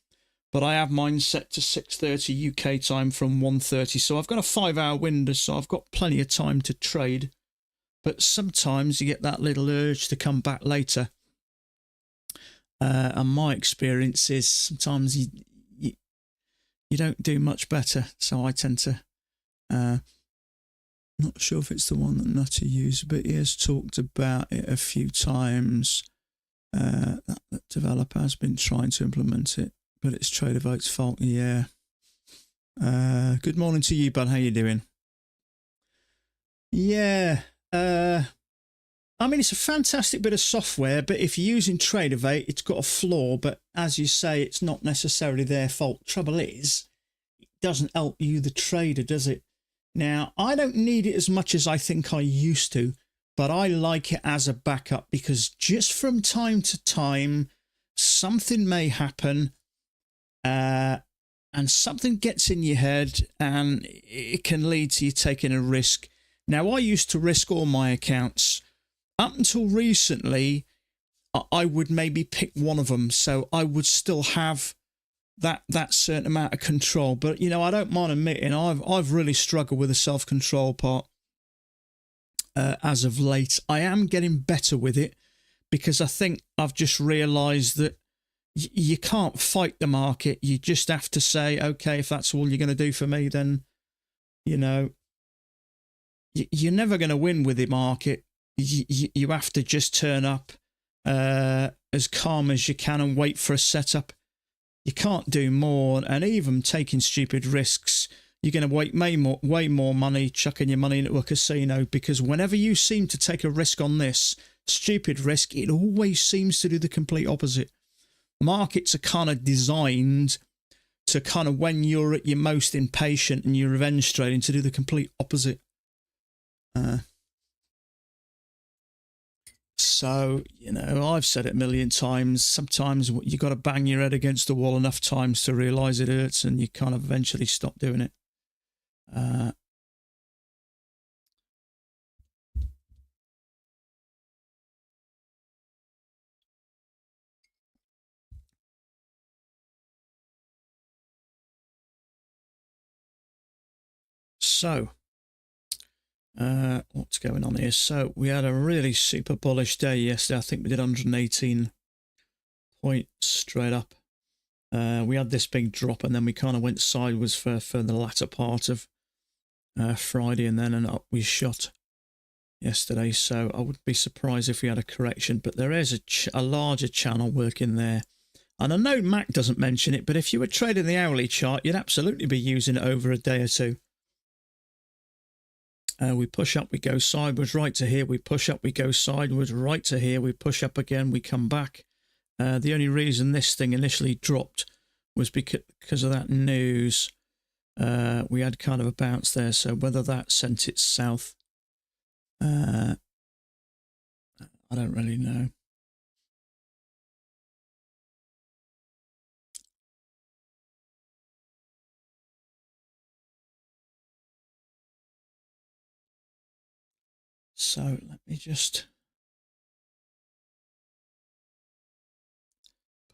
But I have mine set to 6:30 UK time from 1:30. So I've got a 5-hour window. So I've got plenty of time to trade. But sometimes you get that little urge to come back later. And my experience is sometimes you don't do much better. So I tend to, not sure if it's the one that Nutter used, but he has talked about it a few times. That developer has been trying to implement it, but it's TraderVote's fault. Yeah. Good morning to you, bud. How you doing? Yeah. I mean, it's a fantastic bit of software, but if you're using TraderVote, it's got a flaw, but as you say, it's not necessarily their fault. Trouble is, it doesn't help you, the trader, does it? Now, I don't need it as much as I think I used to, but I like it as a backup because just from time to time, something may happen, and something gets in your head, and it can lead to you taking a risk. Now, I used to risk all my accounts. Up until recently, I would maybe pick one of them, so I would still have that certain amount of control. But you know, I don't mind admitting I've really struggled with the self-control part as of late. I am getting better with it because I think I've just realised that you can't fight the market. You just have to say, okay, if that's all you're going to do for me, then you know you're never going to win with the market. You have to just turn up as calm as you can and wait for a setup. You can't do more, and even taking stupid risks, you're going to way more money chucking your money into a casino, because whenever you seem to take a risk on this stupid risk, it always seems to do the complete opposite. Markets are kind of designed to kind of, when you're at your most impatient and you're revenge trading, to do the complete opposite. So, you know, I've said it a million times. Sometimes you got to bang your head against the wall enough times to realise it hurts, and you kind of eventually stop doing it. So, what's going on here? So, we had a really super bullish day yesterday. I think we did 118 points straight up. We had this big drop, and then we kind of went sideways for the latter part of Friday, and then up we shot yesterday. So I would be surprised if we had a correction, but there is a larger channel working there. And I know Mac doesn't mention it, but if you were trading the hourly chart, you'd absolutely be using it over a day or two. We push up, we go sideways right to here, we push up, we go sideways right to here, we push up again, we come back. The only reason this thing initially dropped was because of that news. We had kind of a bounce there, so whether that sent it south, I don't really know. So let me just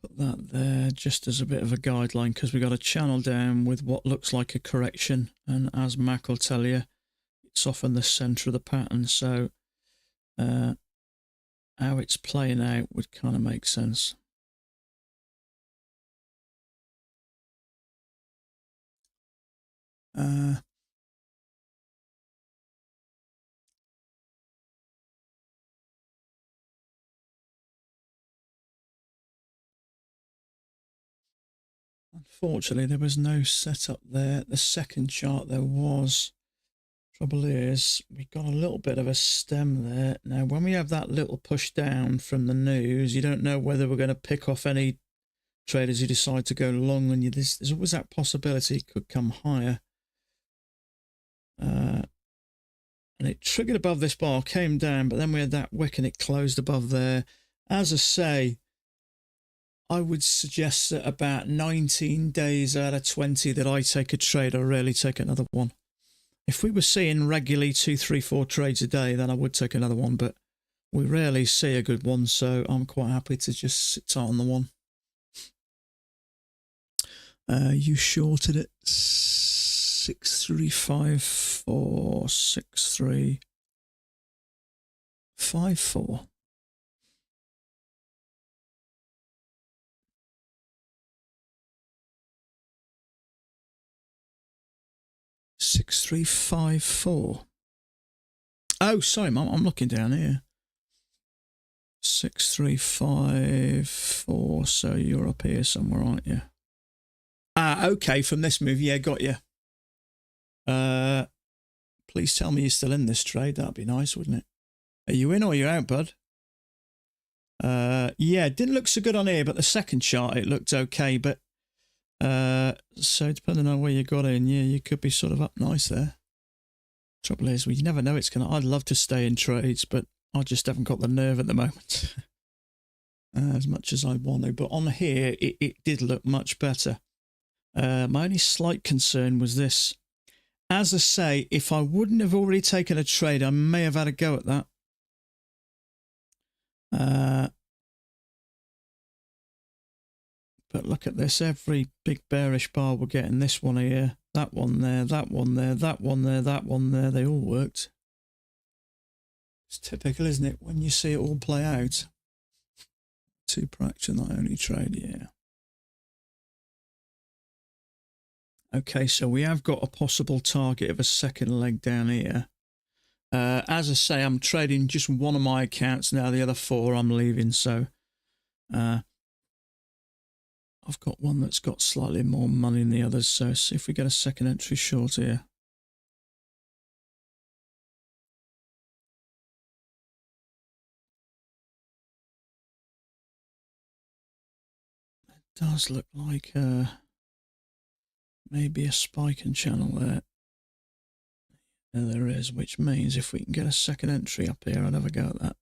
put that there just as a bit of a guideline, because we got a channel down with what looks like a correction, and as Mac will tell you, it's often the center of the pattern. So how it's playing out would kind of make sense. Unfortunately, there was no setup there. The second chart there was. Trouble is, we got a little bit of a stem there. Now, when we have that little push down from the news, you don't know whether we're going to pick off any traders who decide to go long, and there's always that possibility it could come higher. And it triggered above this bar, came down, but then we had that wick and it closed above there. As I say, I would suggest that about 19 days out of 20 that I take a trade, I rarely take another one. If we were seeing regularly 2, 3, 4 trades a day, then I would take another one, but we rarely see a good one, so I'm quite happy to just sit tight on the one. You shorted it 6354, 6354. 6354. Oh, sorry, Mum, I'm looking down here. 6354. So you're up here somewhere, aren't you? Ah, okay, from this move, yeah, got you. Please tell me you're still in this trade. That'd be nice, wouldn't it? Are you in or you're out, bud? Yeah, it didn't look so good on here, but the second chart, it looked okay, but so depending on where you got in, yeah, you could be sort of up nice there. Trouble is, we never know it's gonna. I'd love to stay in trades, but I just haven't got the nerve at the moment, as much as I want to. But on here, it did look much better. My only slight concern was this. As I say, if I wouldn't have already taken a trade, I may have had a go at that. But look at this, every big bearish bar we're getting, this one here, that one there, that one there, that one there, that one there, they all worked. It's typical, isn't it, when you see it all play out? 2 per action, I only trade, yeah. Okay, so we have got a possible target of a second leg down here. As I say, I'm trading just one of my accounts now, the other 4 I'm leaving, so I've got one that's got slightly more money than the others, so see if we get a second entry short here. It does look like maybe a spiking channel there. And there is, which means if we can get a second entry up here, I'd have a go at that.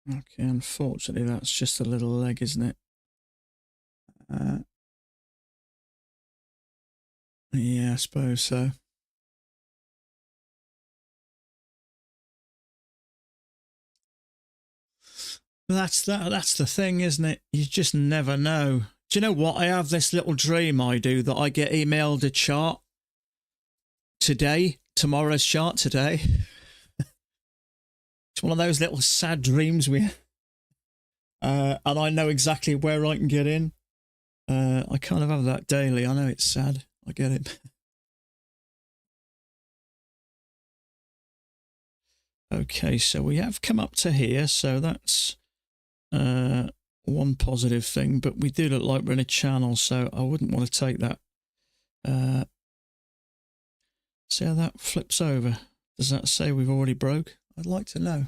Okay, unfortunately, that's just a little leg, isn't it? Yeah, I suppose so. That's the thing, isn't it? You just never know. Do you know what? I have this little dream I do that I get emailed a chart today, tomorrow's chart today. It's one of those little sad dreams we and I know exactly where I can get in. I kind of have that daily. I know it's sad. I get it. Okay, so we have come up to here, so that's one positive thing, but we do look like we're in a channel, so I wouldn't want to take that. See how that flips over? Does that say we've already broke? I'd like to know.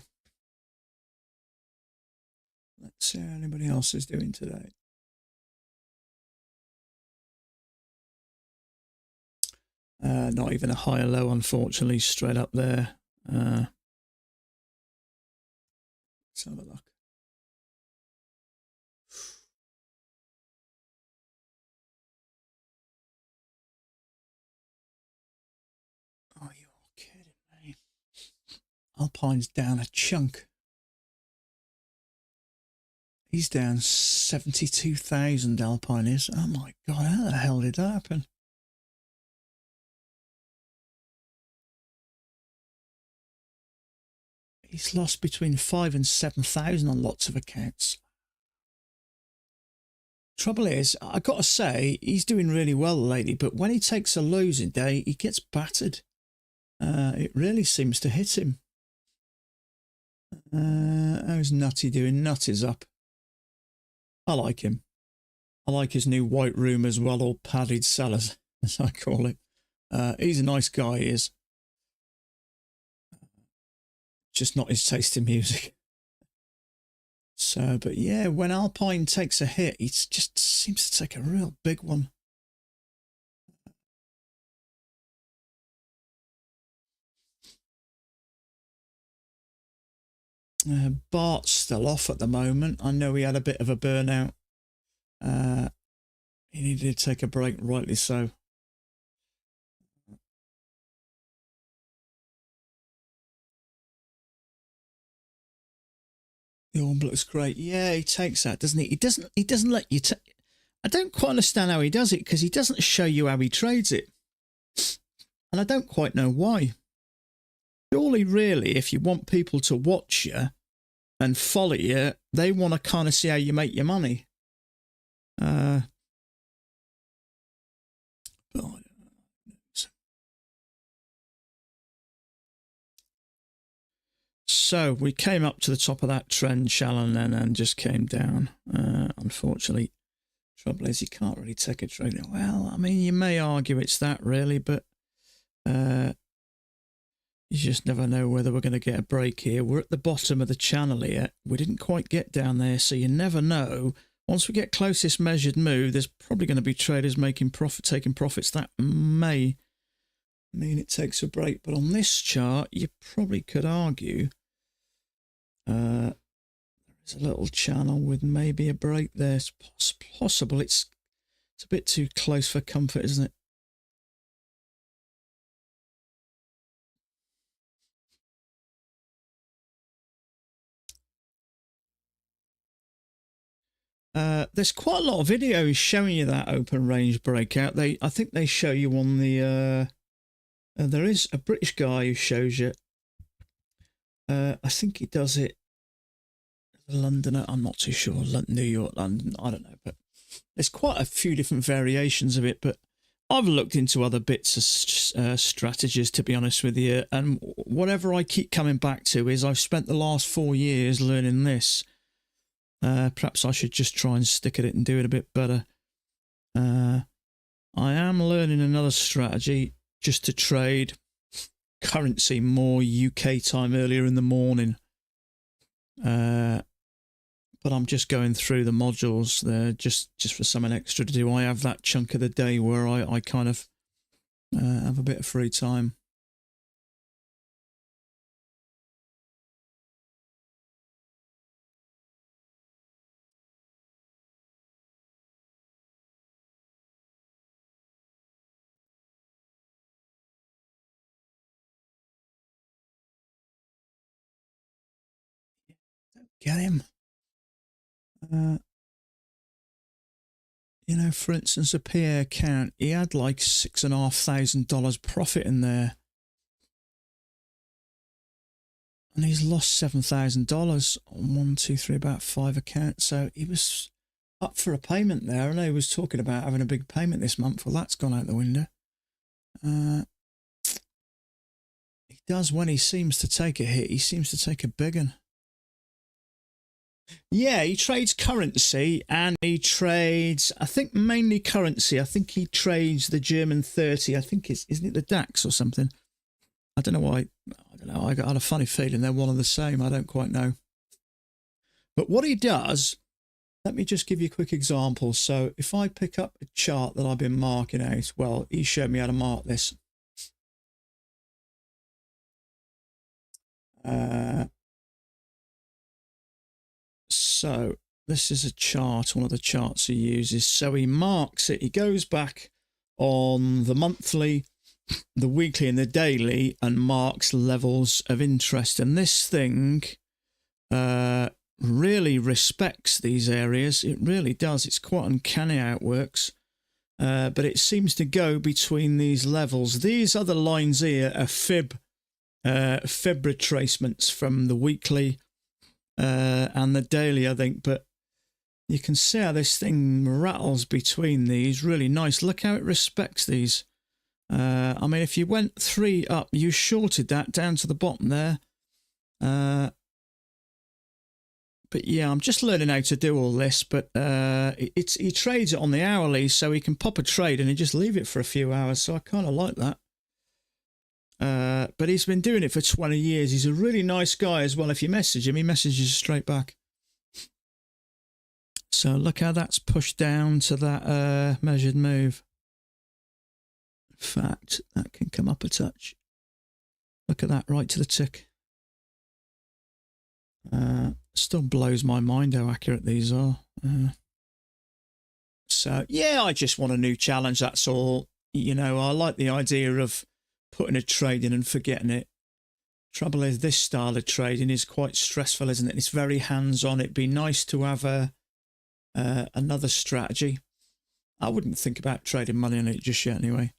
Let's see how anybody else is doing today. Not even a higher low, unfortunately, straight up there. Let's have a look. Oh, you're kidding me. Alpine's down a chunk. He's down 72,000, Alpine is. Oh my God, how the hell did that happen? he's lost between 5,000 and 7,000 on lots of accounts. Trouble is, I got to say, he's doing really well lately, but when he takes a losing day, he gets battered. It really seems to hit him. How's Nutty doing? Nutty's up. I like him. I like his new white room as well, or padded cellars, as I call it. He's a nice guy, he is. Just not his taste in music. So, but yeah, when Alpine takes a hit, it just seems to take a real big one. Bart's still off at the moment. I know he had a bit of a burnout. He needed to take a break, rightly so. The Orb looks great. Yeah, he takes that, doesn't he? He doesn't let you take. I don't quite understand how he does it, because he doesn't show you how he trades it. And I don't quite know why. Surely, really, if you want people to watch you and follow you, they want to kind of see how you make your money. So we came up to the top of that trend channel and just came down. Unfortunately, trouble is you can't really take a trade. Well, I mean, you may argue it's that really, but you just never know whether we're going to get a break here. We're at the bottom of the channel here. We didn't quite get down there, so you never know. Once we get closest measured move, there's probably going to be traders taking profits. That may mean it takes a break. But on this chart, you probably could argue there's a little channel with maybe a break there. It's possible. It's a bit too close for comfort, isn't it? There's quite a lot of videos showing you that open range breakout. I think they show you on the. There is a British guy who shows you. I think he does it. Londoner, I'm not too sure. New York, London, I don't know. But there's quite a few different variations of it. But I've looked into other bits of strategies, to be honest with you. And whatever I keep coming back to is I've spent the last 4 years learning this. Perhaps I should just try and stick at it and do it a bit better. I am learning another strategy just to trade currency more UK time earlier in the morning. But I'm just going through the modules there just for something extra to do. I have that chunk of the day where I kind of have a bit of free time. Get him. You know, for instance, a PA account, he had like $6,500 profit in there. And he's lost $7,000 on 1, 2, 3, about 5 accounts. So he was up for a payment there. I know he was talking about having a big payment this month. Well, that's gone out the window. He does when he seems to take a hit. He seems to take a big one. Yeah, he trades currency and he trades, I think, mainly currency. I think he trades the German 30. I think isn't it the DAX or something? I don't know why. I don't know. I had a funny feeling they're one and the same. I don't quite know. But what he does, let me just give you a quick example. So if I pick up a chart that I've been marking out, well, he showed me how to mark this. So this is a chart, one of the charts he uses. So he marks it. He goes back on the monthly, the weekly and the daily and marks levels of interest. And this thing really respects these areas. It really does. It's quite uncanny how it works. But it seems to go between these levels. These other lines here are fib fib retracements from the weekly and the daily, I think. But you can see how this thing rattles between these. Really nice. Look how it respects these. I mean, if you went 3 up, you shorted that down to the bottom there. But yeah, I'm just learning how to do all this. But he trades it on the hourly, so he can pop a trade and he just leave it for a few hours. So I kind of like that. But he's been doing it for 20 years. He's a really nice guy as well. If you message him, he messages you straight back. So look how that's pushed down to that measured move. In fact, that can come up a touch. Look at that, right to the tick. Still blows my mind how accurate these are. So, yeah, I just want a new challenge, that's all. You know, I like the idea of putting a trade in and forgetting it. Trouble is, this style of trading is quite stressful, isn't it? It's very hands-on. It'd be nice to have another strategy. I wouldn't think about trading money on it just yet anyway.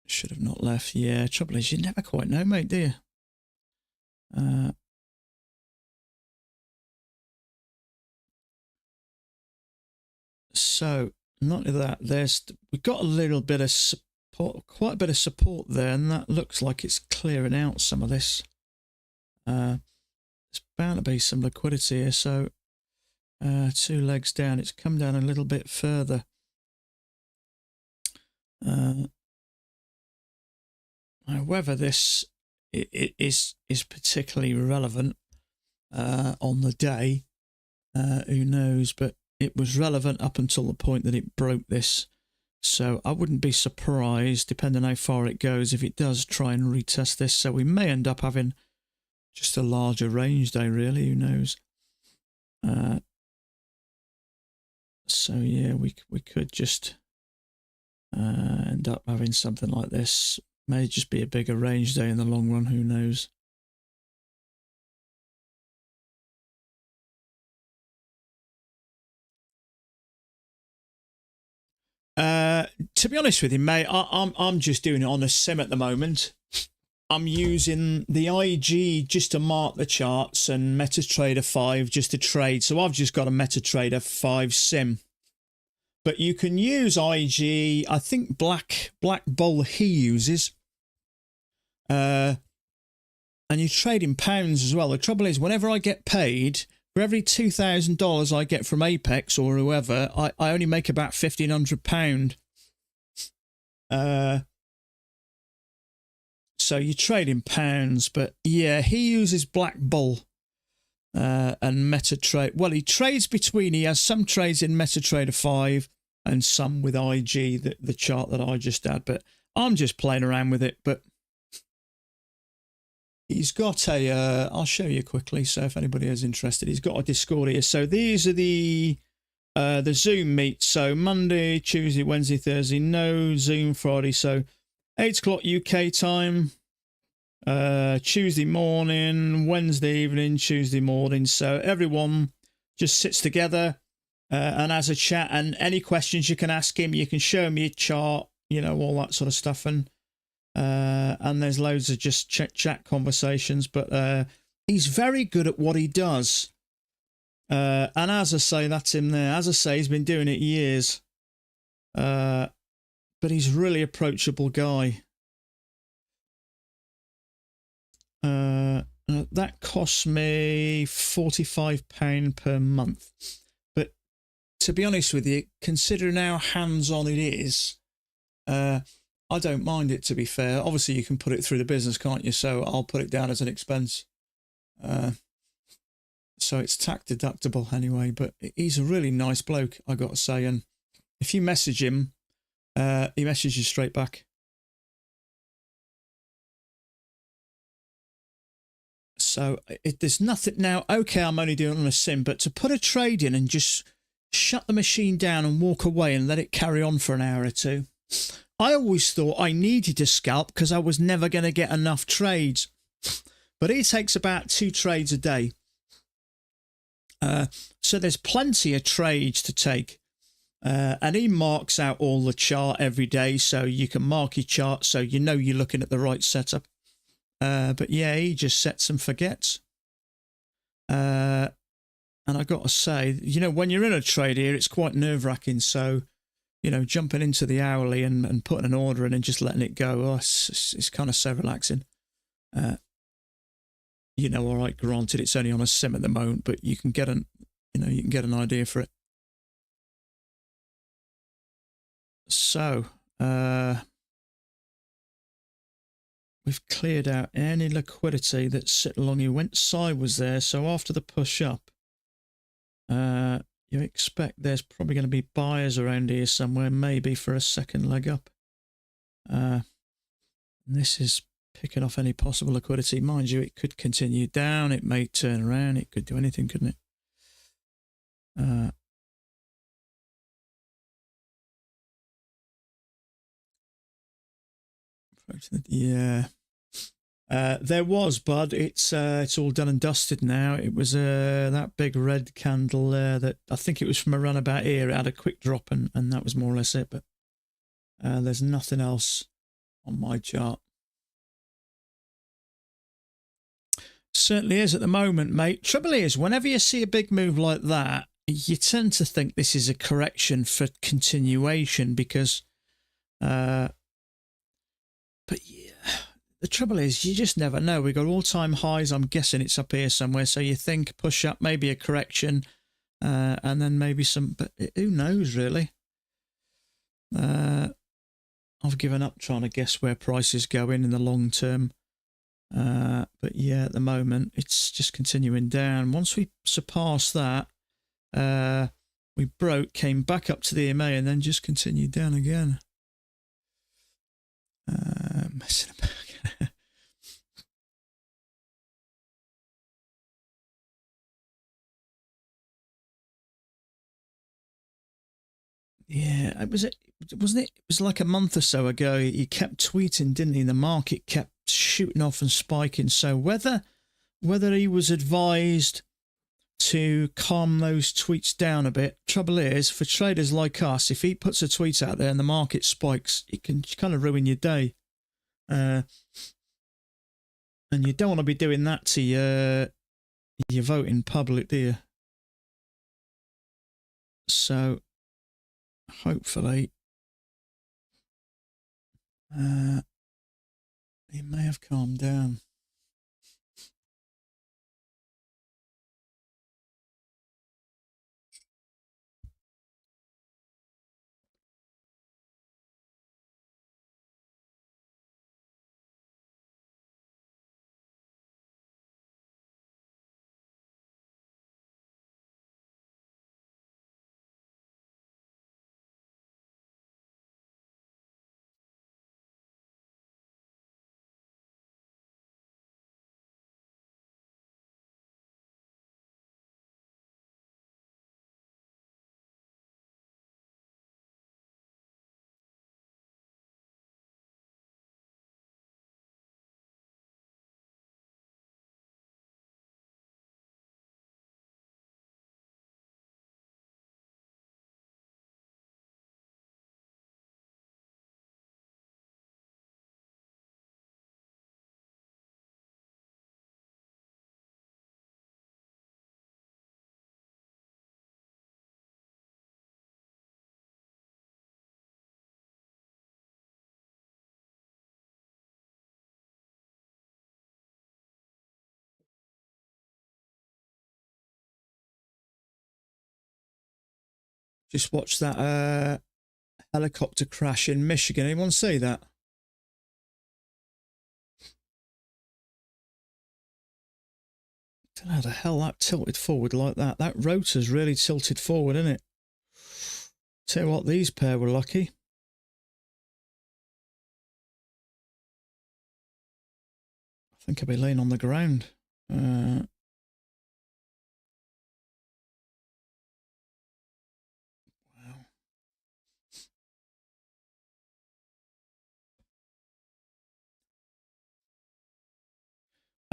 Should have not left. Yeah, trouble is, you never quite know, mate, do you? So, not only that, we've got a little bit of support, quite a bit of support there, and that looks like it's clearing out some of this. There's bound to be some liquidity here, so 2 legs down, it's come down a little bit further. Whether this is particularly relevant on the day, who knows, but it was relevant up until the point that it broke this. So I wouldn't be surprised, depending on how far it goes, if it does try and retest this. So we may end up having just a larger range day, really, who knows. So yeah, we could just end up having something like this. May just be a bigger range day in the long run, who knows. To be honest with you, mate, I'm just doing it on a sim at the moment. I'm using the IG just to mark the charts and MetaTrader 5 just to trade. So I've just got a MetaTrader 5 sim. But you can use IG. I think Black Bull he uses. And you trade in pounds as well. The trouble is, whenever I get paid, for every $2,000 I get from Apex or whoever, I only make about £1,500. So you trade in pounds, but yeah, he uses Black Bull and MetaTrader. Well, he trades between. He has some trades in MetaTrader 5 and some with IG, the chart that I just had. But I'm just playing around with it. But he's got a. I'll show you quickly. So if anybody is interested, he's got a Discord here. So these are the Zoom meets. So Monday, Tuesday, Wednesday, Thursday. No Zoom Friday. So 8 o'clock UK time. Tuesday morning, Wednesday evening, Tuesday morning. So everyone just sits together and has a chat, and any questions you can ask him. You can show me a chart, you know, all that sort of stuff, and there's loads of just chat conversations. But he's very good at what he does, and as I say, that's him there. As I say, he's been doing it years, but he's a really approachable guy. That costs me £45 per month. But to be honest with you, considering how hands-on it is, I don't mind it, to be fair. Obviously, you can put it through the business, can't you? So I'll put it down as an expense. So it's tax deductible anyway, but he's a really nice bloke, I got to say. And if you message him, he messages you straight back. So there's nothing now. Okay, I'm only doing it on a sim, but to put a trade in and just shut the machine down and walk away and let it carry on for an hour or two. I always thought I needed to scalp because I was never going to get enough trades. But it takes about 2 trades a day. So there's plenty of trades to take. And he marks out all the chart every day, so you can mark your chart so you know you're looking at the right setup. But yeah, he just sets and forgets. And I got to say, you know, when you're in a trade here, it's quite nerve-wracking. So, you know, jumping into the hourly and putting an order in and just letting it go, it's kind of so relaxing. You know, all right, granted, it's only on a sim at the moment, but you can get an idea for it. So, we've cleared out any liquidity that sit along here. Went sideways there, so after the push up, you expect there's probably going to be buyers around here somewhere, maybe for a second leg up. This is picking off any possible liquidity. Mind you, it could continue down, it may turn around, it could do anything, couldn't it? Yeah. There was, bud. It's all done and dusted now. It was that big red candle there that I think it was from a run about here. It had a quick drop and that was more or less it. But there's nothing else on my chart. Certainly is at the moment, mate. Trouble is, whenever you see a big move like that, you tend to think this is a correction for continuation because, but yeah, the trouble is you just never know. We've got all-time highs. I'm guessing it's up here somewhere. So you think push up, maybe a correction, and then maybe some, but who knows really? I've given up trying to guess where prices go in the long term. But yeah, at the moment, it's just continuing down. Once we surpassed that, we broke, came back up to the EMA, and then just continued down again. Messing about. Yeah, wasn't it? It was like a month or so ago. He kept tweeting, didn't he? The market kept shooting off and spiking. So whether he was advised to calm those tweets down a bit, trouble is for traders like us, if he puts a tweet out there and the market spikes, it can kind of ruin your day. And you don't want to be doing that to your vote in public, do you? So hopefully it may have calmed down. Just watch that helicopter crash in Michigan. Anyone see that? I don't know how the hell that tilted forward like that. That rotor's really tilted forward, isn't it? Tell you what, these pair were lucky. I think I'll be laying on the ground. Wow.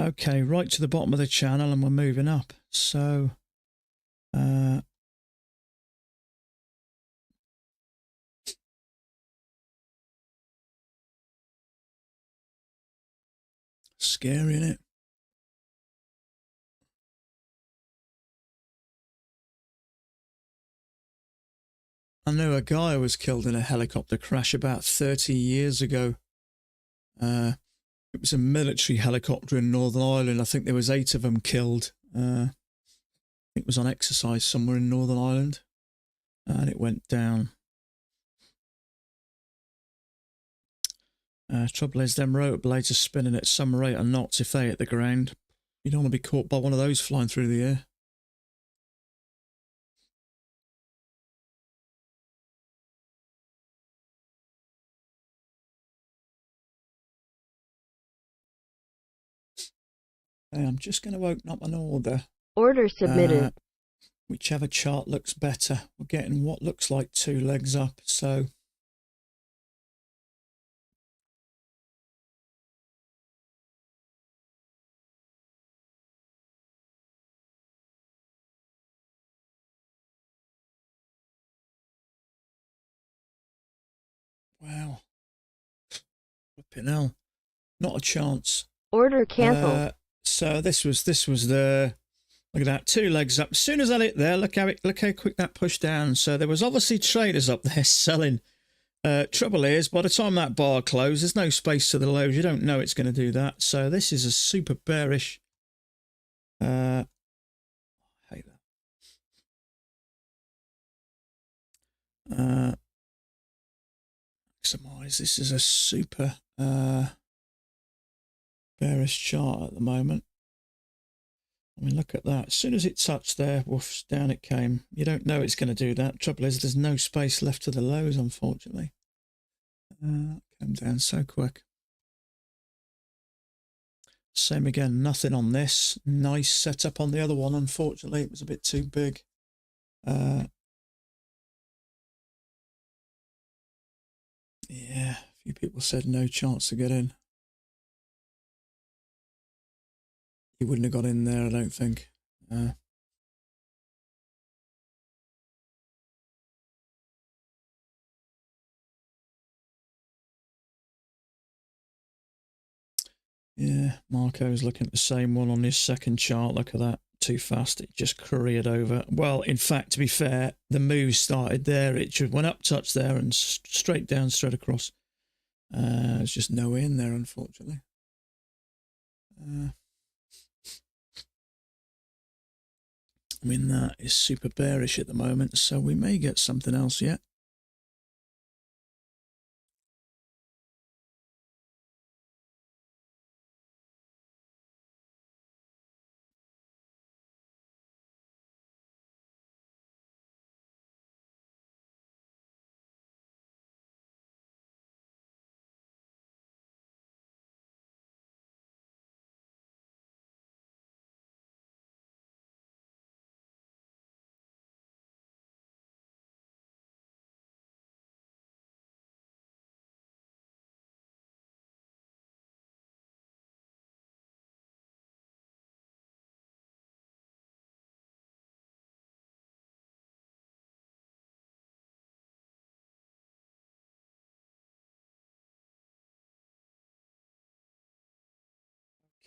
Okay, right to the bottom of the channel and we're moving up. So, scary, isn't it? I know a guy who was killed in a helicopter crash about 30 years ago. It was a military helicopter in Northern Ireland. I think there was 8 of them killed. I think it was on exercise somewhere in Northern Ireland. And it went down. Trouble is, them rotor blades are spinning at some rate of knots if they hit the ground. You don't want to be caught by one of those flying through the air. Okay, I'm just going to open up an order. Order submitted. Whichever chart looks better. We're getting what looks like 2 legs up, so... Wow. Flipping hell. Not a chance. Order cancelled. So this was the, look at that, 2 legs up. As soon as I hit there, look how quick that pushed down. So there was obviously traders up there selling. Trouble is, by the time that bar closed, there's no space to the lows. You don't know it's going to do that. So this is a super bearish. I hate that. Maximize. This is a super bearish chart at the moment. I mean, look at that. As soon as it touched there, woof, down it came. You don't know it's going to do that. Trouble is, there's no space left to the lows, unfortunately. Came down so quick. Same again, nothing on this. Nice setup on the other one. Unfortunately, it was a bit too big. Yeah, a few people said no chance to get in. You wouldn't have got in there, I don't think. Yeah, Marco's looking at the same one on his second chart. Look at that. Too fast. It just careered over. Well, in fact, to be fair, the move started there. It just went up, touched there, and straight down, straight across. There's just no in there, unfortunately. I mean, that is super bearish at the moment, so we may get something else yet.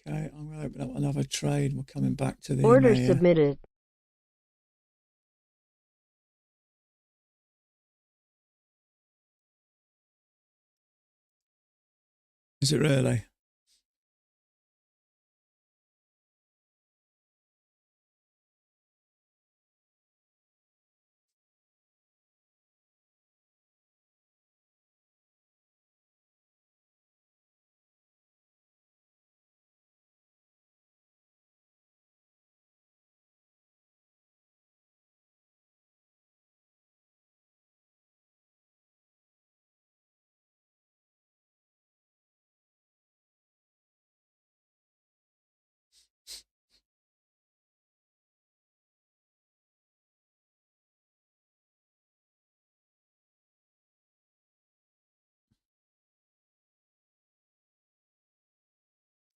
Okay, I'm going to open up another trade. We're coming back to the Order EMA. submitted. Is it really?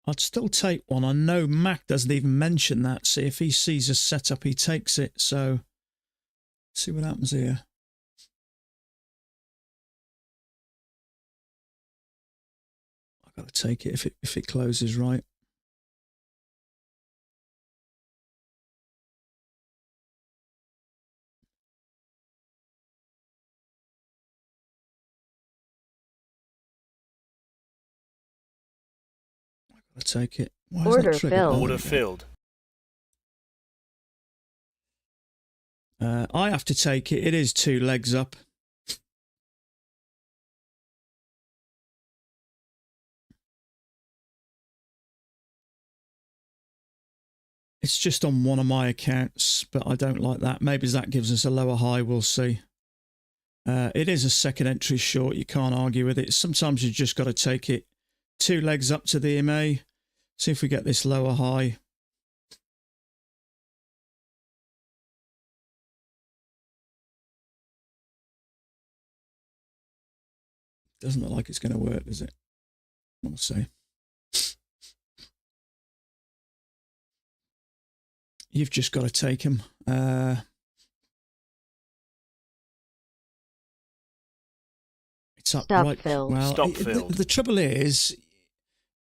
I'd still take one. I know Mac doesn't even mention that. See, if he sees a setup, he takes it. So, see what happens here. I've got to take it if it closes right. I take it. Why is Order that triggered? filled. There Order we go. filled. I have to take it. It is 2 legs up. It's just on one of my accounts, but I don't like that. Maybe that gives us a lower high. We'll see. It is a second entry short. You can't argue with it. Sometimes you just got to take it 2 legs up to the EMA. See if we get this lower high. Doesn't look like it's going to work, does it? We'll see. You've just got to take him. It's up Stop right. filled. Well, Stop filled. The trouble is,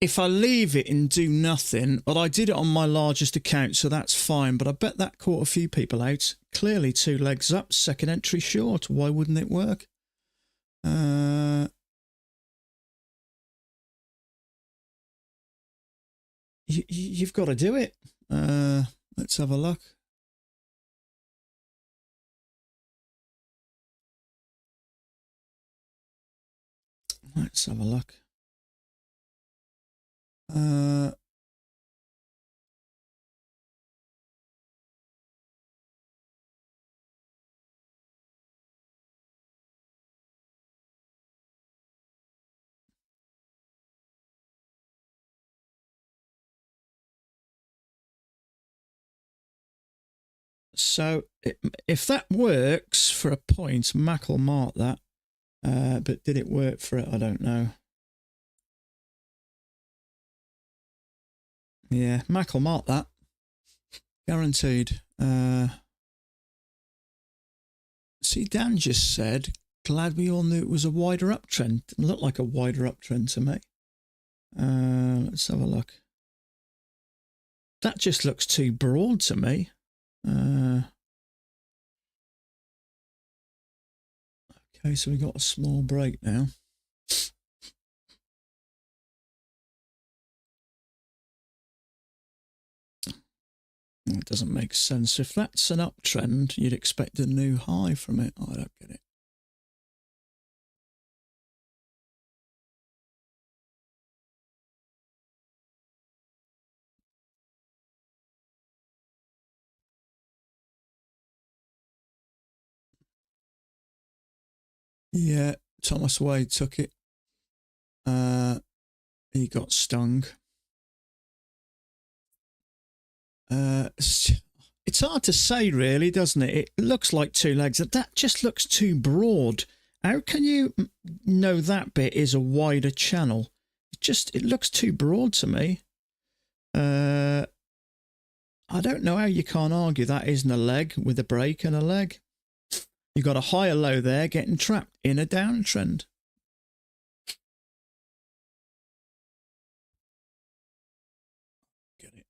if I leave it and do nothing, but I did it on my largest account, so that's fine. But I bet that caught a few people out. Clearly 2 legs up, second entry short. Why wouldn't it work? You've got to do it. Let's have a look. Let's have a look. So if that works for a point, Mac will mark that. But did it work for it? I don't know. Yeah, Mac will mark that. Guaranteed. See, Dan just said, glad we all knew it was a wider uptrend. It looked like a wider uptrend to me. Let's have a look. That just looks too broad to me. Okay, so we got a small break now. It doesn't make sense. If that's an uptrend, you'd expect a new high from it. I don't get it. Yeah, Thomas Wade took it. He got stung. It's hard to say, really, doesn't it? It looks like 2 legs. That just looks too broad. How can you know that bit is a wider channel? It looks too broad to me. I don't know how you can't argue that isn't a leg with a break and a leg. You've got a higher low there getting trapped in a downtrend. Get it.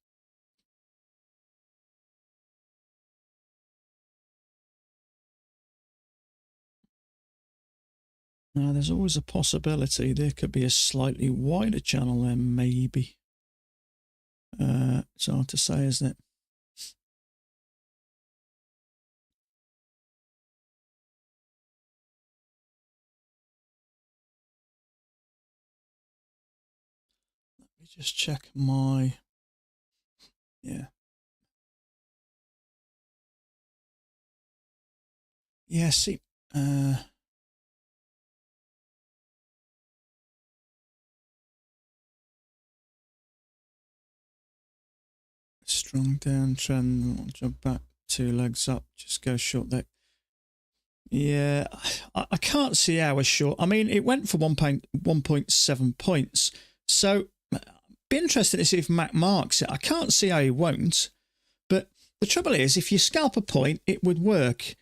Now, there's always a possibility there could be a slightly wider channel there, maybe. It's hard to say, isn't it? Let me just check my... Yeah. Yeah, see... strong downtrend, I'll jump back 2 legs up, just go short there. Yeah, I can't see how a short. I mean, it went for 1.7 points. So, be interested to see if Mac marks it. I can't see how he won't. But the trouble is, if you scalp a point, it would work.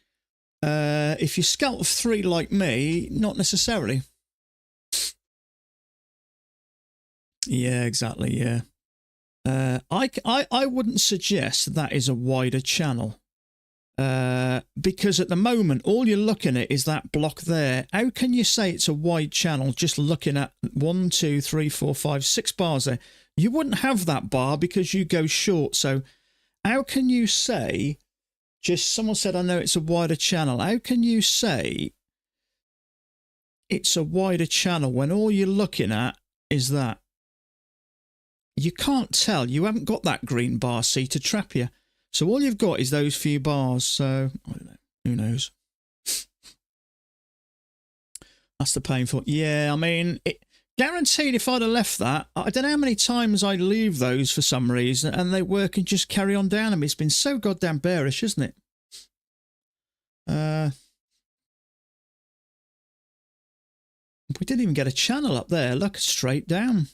If you scalp 3 like me, not necessarily. Yeah, exactly, yeah. I wouldn't suggest that is a wider channel. Because at the moment, all you're looking at is that block there. How can you say it's a wide channel just looking at 1, 2, 3, 4, 5, 6 bars there? You wouldn't have that bar because you go short. So how can you say, just someone said, I know it's a wider channel. How can you say it's a wider channel when all you're looking at is that? You can't tell. You haven't got that green bar C to trap you. So all you've got is those few bars. So I don't know. Who knows? That's the painful. Yeah, I mean, guaranteed if I'd have left that, I don't know how many times I leave those for some reason and they work and just carry on down. I mean, it's been so goddamn bearish, isn't it? We didn't even get a channel up there. Look, straight down.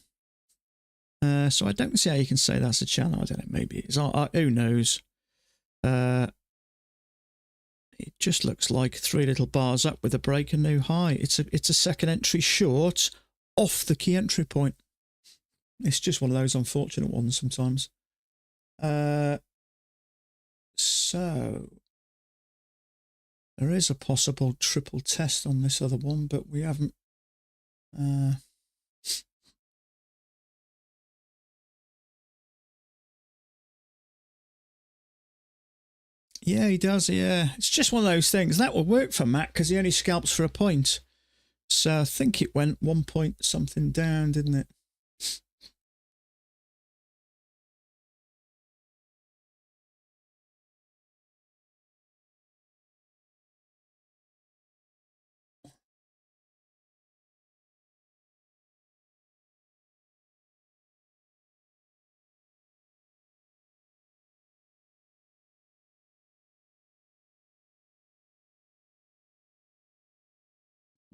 So I don't see how you can say that's a channel. I don't know. Maybe it is. Who knows? It just looks like three little bars up with a break and new high. It's a second entry short off the key entry point. It's just one of those unfortunate ones sometimes. So there is a possible triple test on this other one, but we haven't. Yeah, he does. Yeah, it's just one of those things that will work for Matt because he only scalps for a point. So I think it went 1 point something down, didn't it?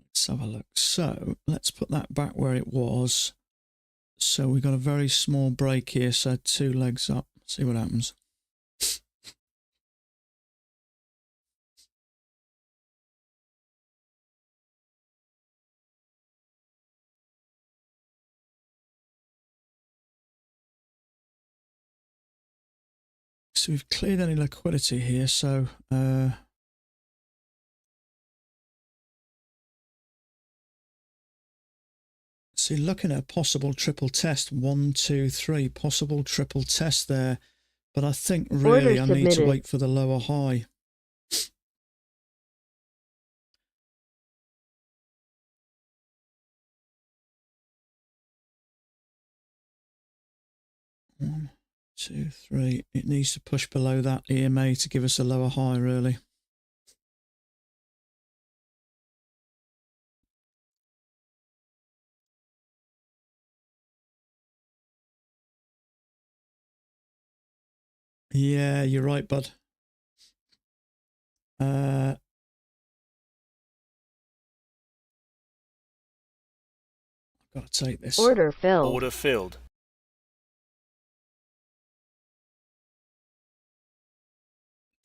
Let's have a look. So let's put that back where it was. So we got a very small break here. So 2 legs up. See what happens. So we've cleared any liquidity here. So see, looking at a possible triple test. 1, 2, 3. Possible triple test there. But I think really I need to wait for the lower high. One, 2, 3. It needs to push below that EMA to give us a lower high, really. Yeah, you're right, bud. I've got to take this. Order filled. Order filled.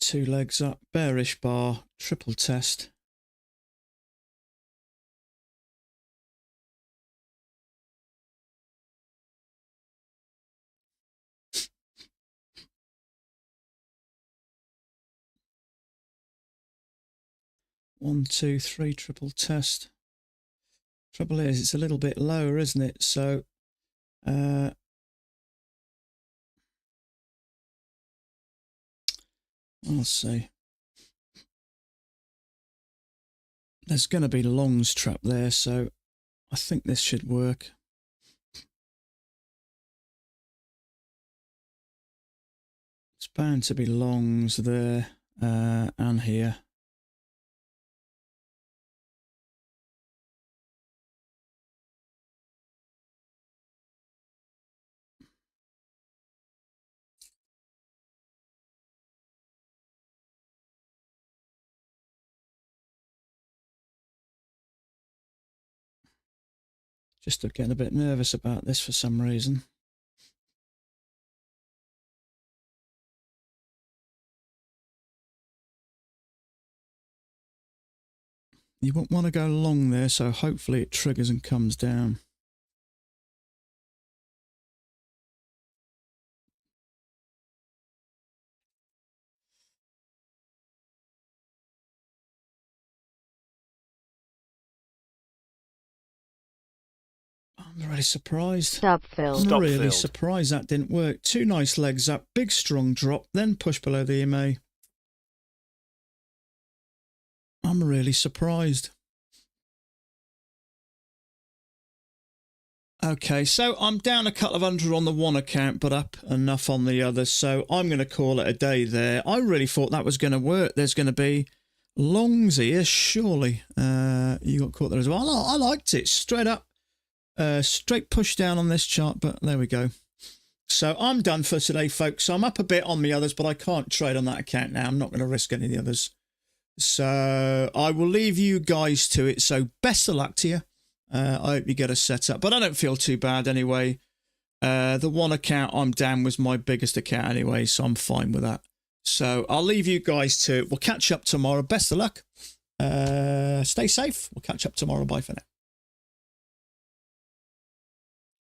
Two legs up, bearish bar, triple test. One, two, three, triple test. Trouble is, it's a little bit lower, isn't it? So, I'll see. There's going to be longs trapped there, so I think this should work. It's bound to be longs there and here. Just getting a bit nervous about this for some reason. You won't want to go long there, so hopefully it triggers and comes down. I'm really surprised. Stop filled. I'm Stop really filled. surprised that didn't work. 2 nice legs up, big strong drop, then push below the EMA. I'm really surprised. Okay, so I'm down a couple of hundred on the one account, but up enough on the other. So I'm going to call it a day there. I really thought that was going to work. There's going to be longs here, surely. You got caught there as well. I liked it. Straight up. Straight push down on this chart, but there we go. So I'm done for today, folks. So I'm up a bit on the others, but I can't trade on that account now. I'm not going to risk any of the others. So I will leave you guys to it. So best of luck to you. I hope you get a setup, but I don't feel too bad anyway. The one account I'm down was my biggest account anyway, so I'm fine with that. So I'll leave you guys to it. We'll catch up tomorrow. Best of luck. Stay safe. We'll catch up tomorrow. Bye for now.